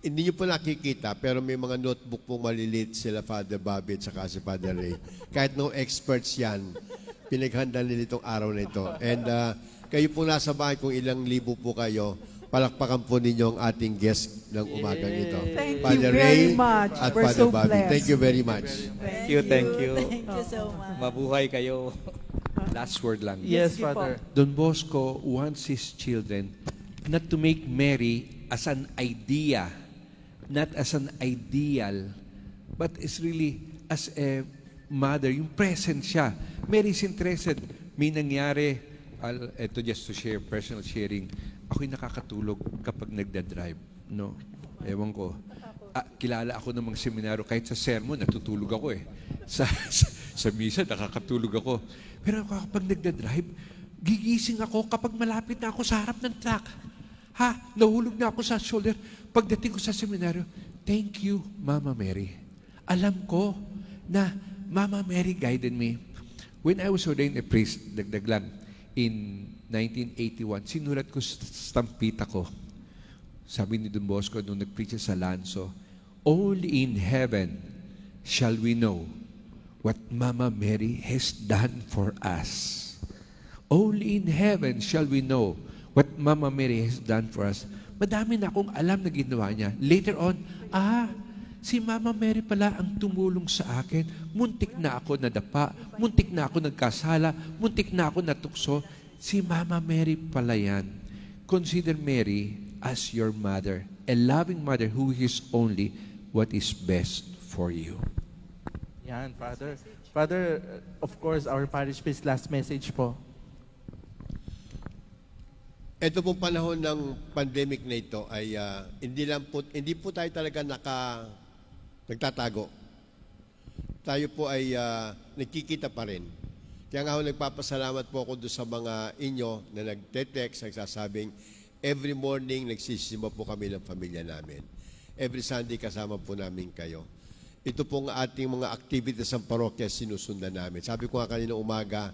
[SPEAKER 1] Hindi niyo po nakikita pero may mga notebook po maliliit sila Father Bobby at saka si Father Ray. Kahit no experts yan, pinaghanda nila itong araw na ito. And kayo po nasa bahay, kung ilang libo po kayo, palakpakan po ninyo ang ating guest ng umagang ito.
[SPEAKER 3] Thank
[SPEAKER 1] Father
[SPEAKER 3] you very
[SPEAKER 1] Ray
[SPEAKER 3] much.
[SPEAKER 1] at
[SPEAKER 3] We're
[SPEAKER 1] Father
[SPEAKER 3] so
[SPEAKER 1] Bobby.
[SPEAKER 3] blessed.
[SPEAKER 1] Thank you very much.
[SPEAKER 5] Thank you, thank you.
[SPEAKER 4] Thank you so much.
[SPEAKER 5] Mabuhay kayo.
[SPEAKER 6] Last word lang.
[SPEAKER 2] Yes,
[SPEAKER 3] Sige po.
[SPEAKER 2] Father.
[SPEAKER 6] Don Bosco wants his children not to make Mary as an idea, not as an ideal, but is really as a mother, yung present siya. Mary is interested. May nangyari, ito just to share, personal sharing, ako'y nakakatulog kapag nagdadrive. No? Ewan ko. Kilala ako ng mga seminaryo, kahit sa sermon, natutulog ako Sa misa, nakakatulog ako. Pero kapag nagdadrive, gigising ako kapag malapit na ako sa harap ng truck. Nahulog na ako sa shoulder. Pagdating ko sa seminaryo, thank you, Mama Mary. Alam ko na Mama Mary guided me. When I was ordained a priest, dagdag lang, in 1981, sinulat ko sa stampita ko. Sabi ni Don Bosco nung nag-preach sa Lanzo, only in heaven shall we know what Mama Mary has done for us. Only in heaven shall we know what Mama Mary has done for us. Madami na akong alam na ginawa niya. Later on, si Mama Mary pala ang tumulong sa akin. Muntik na ako nadapa, muntik na ako nagkasala, muntik na ako natukso. Si Mama Mary pala yan. Consider Mary as your mother, a loving mother who is only what is best for you.
[SPEAKER 2] Yan, Father. Father, of course, our parish priest, last message po.
[SPEAKER 1] Ito pong panahon ng pandemic na ito ay hindi po tayo talaga nagtatago. Tayo po ay nagkikita pa rin. Kaya nga nagpapasalamat po ako doon sa mga inyo na nagte-text, nagsasabing every morning nagsisimba po kami ng pamilya namin. Every Sunday kasama po namin kayo. Ito pong ating mga activities ng parokya sinusundan namin. Sabi ko nga kanina umaga,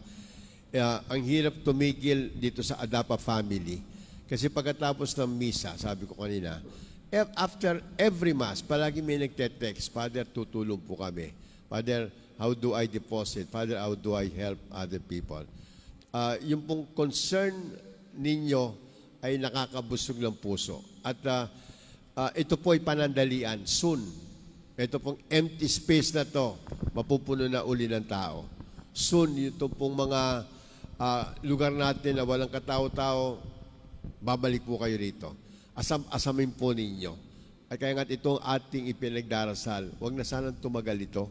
[SPEAKER 1] ang hirap tumigil dito sa Adapa family. Kasi pagkatapos ng misa, sabi ko kanina, after every Mass, palagi may nagte-text, Father, tutulong po kami. Father, how do I deposit? Father, how do I help other people? Yung pong concern ninyo ay nakakabusog ng puso. At ito po ay panandalian. Soon, ito pong empty space na to, mapupuno na uli ng tao. Soon, ito pong mga lugar natin na walang katao-tao, babalik po kayo rito. Asamin po ninyo. At kaya nga itong ating ipinagdarasal, huwag na sanang tumagal ito.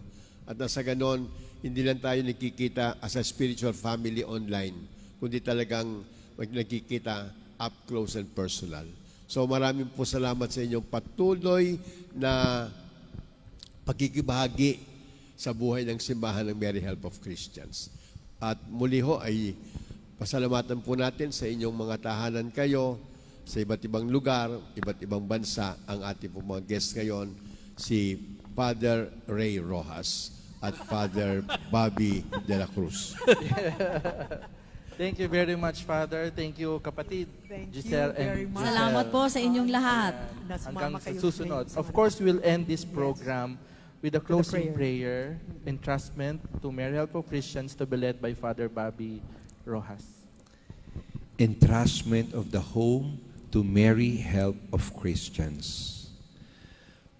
[SPEAKER 1] At nasa ganon, hindi lang tayo nakikita as a spiritual family online, kundi talagang nagkikita up close and personal. So maraming po salamat sa inyong patuloy na pagkikibahagi sa buhay ng simbahan ng Mary Help of Christians. At muli ho ay pasalamatan po natin sa inyong mga tahanan kayo, sa iba't ibang lugar, iba't ibang bansa. Ang ating po mga guest ngayon, si Father Ray Rojas at Father Bobby de la Cruz.
[SPEAKER 2] Thank you very much, Father. Thank you, kapatid.
[SPEAKER 3] Thank you
[SPEAKER 2] Giselle
[SPEAKER 3] very
[SPEAKER 2] and
[SPEAKER 3] much.
[SPEAKER 4] Salamat po sa inyong lahat.
[SPEAKER 2] Hanggang
[SPEAKER 3] Nasumama
[SPEAKER 2] sa
[SPEAKER 3] kayo
[SPEAKER 2] susunod.
[SPEAKER 3] today.
[SPEAKER 2] Of course, we'll end this program with a closing
[SPEAKER 3] prayer.
[SPEAKER 2] prayer, entrustment to Mary Help of Christians to be led by Father Bobby Rojas.
[SPEAKER 6] Entrustment of the home to Mary Help of Christians.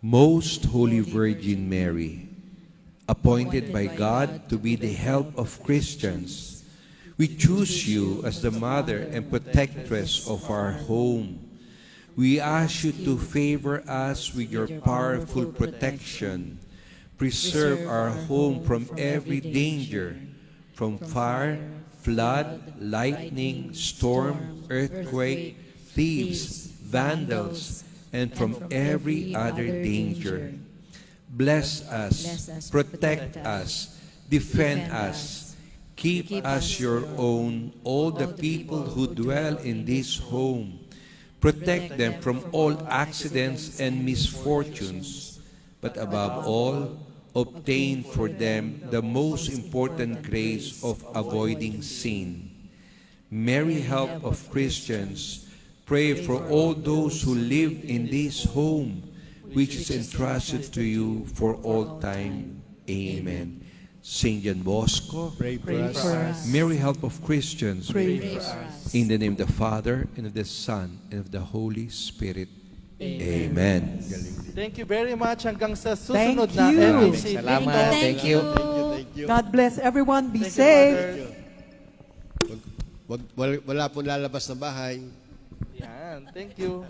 [SPEAKER 6] Most Holy Virgin Mary, appointed by God to be the help of Christians, we choose you as the mother and protectress of our home. We ask you to favor us with your powerful protection. Preserve our home from every danger, from fire, flood, lightning, storm, earthquake, thieves, vandals, and from every other danger. Bless us, protect us, defend us, keep us your own, all the people who dwell in this home. Protect them from all accidents and misfortunes, but above all, obtain for them the most important grace of avoiding sin. Mary, help of Christians, pray for all those who live in this home, which is entrusted to you for all time. Amen. Saint John Bosco,
[SPEAKER 1] Pray for us.
[SPEAKER 6] Mary, help of Christians,
[SPEAKER 3] Pray
[SPEAKER 4] Pray for us.
[SPEAKER 6] in the name of the Father, and of the Son, and of the Holy Spirit. Amen.
[SPEAKER 2] Thank you very much. Hanggang sa susunod
[SPEAKER 3] Thank
[SPEAKER 2] na
[SPEAKER 3] you.
[SPEAKER 2] MMC.
[SPEAKER 5] Salamat.
[SPEAKER 4] Thank you.
[SPEAKER 1] Thank you.
[SPEAKER 3] God bless everyone. Be
[SPEAKER 2] Thank you,
[SPEAKER 3] safe.
[SPEAKER 2] Mother.
[SPEAKER 1] Wala pong lalabas ng bahay.
[SPEAKER 2] Yan. Thank you.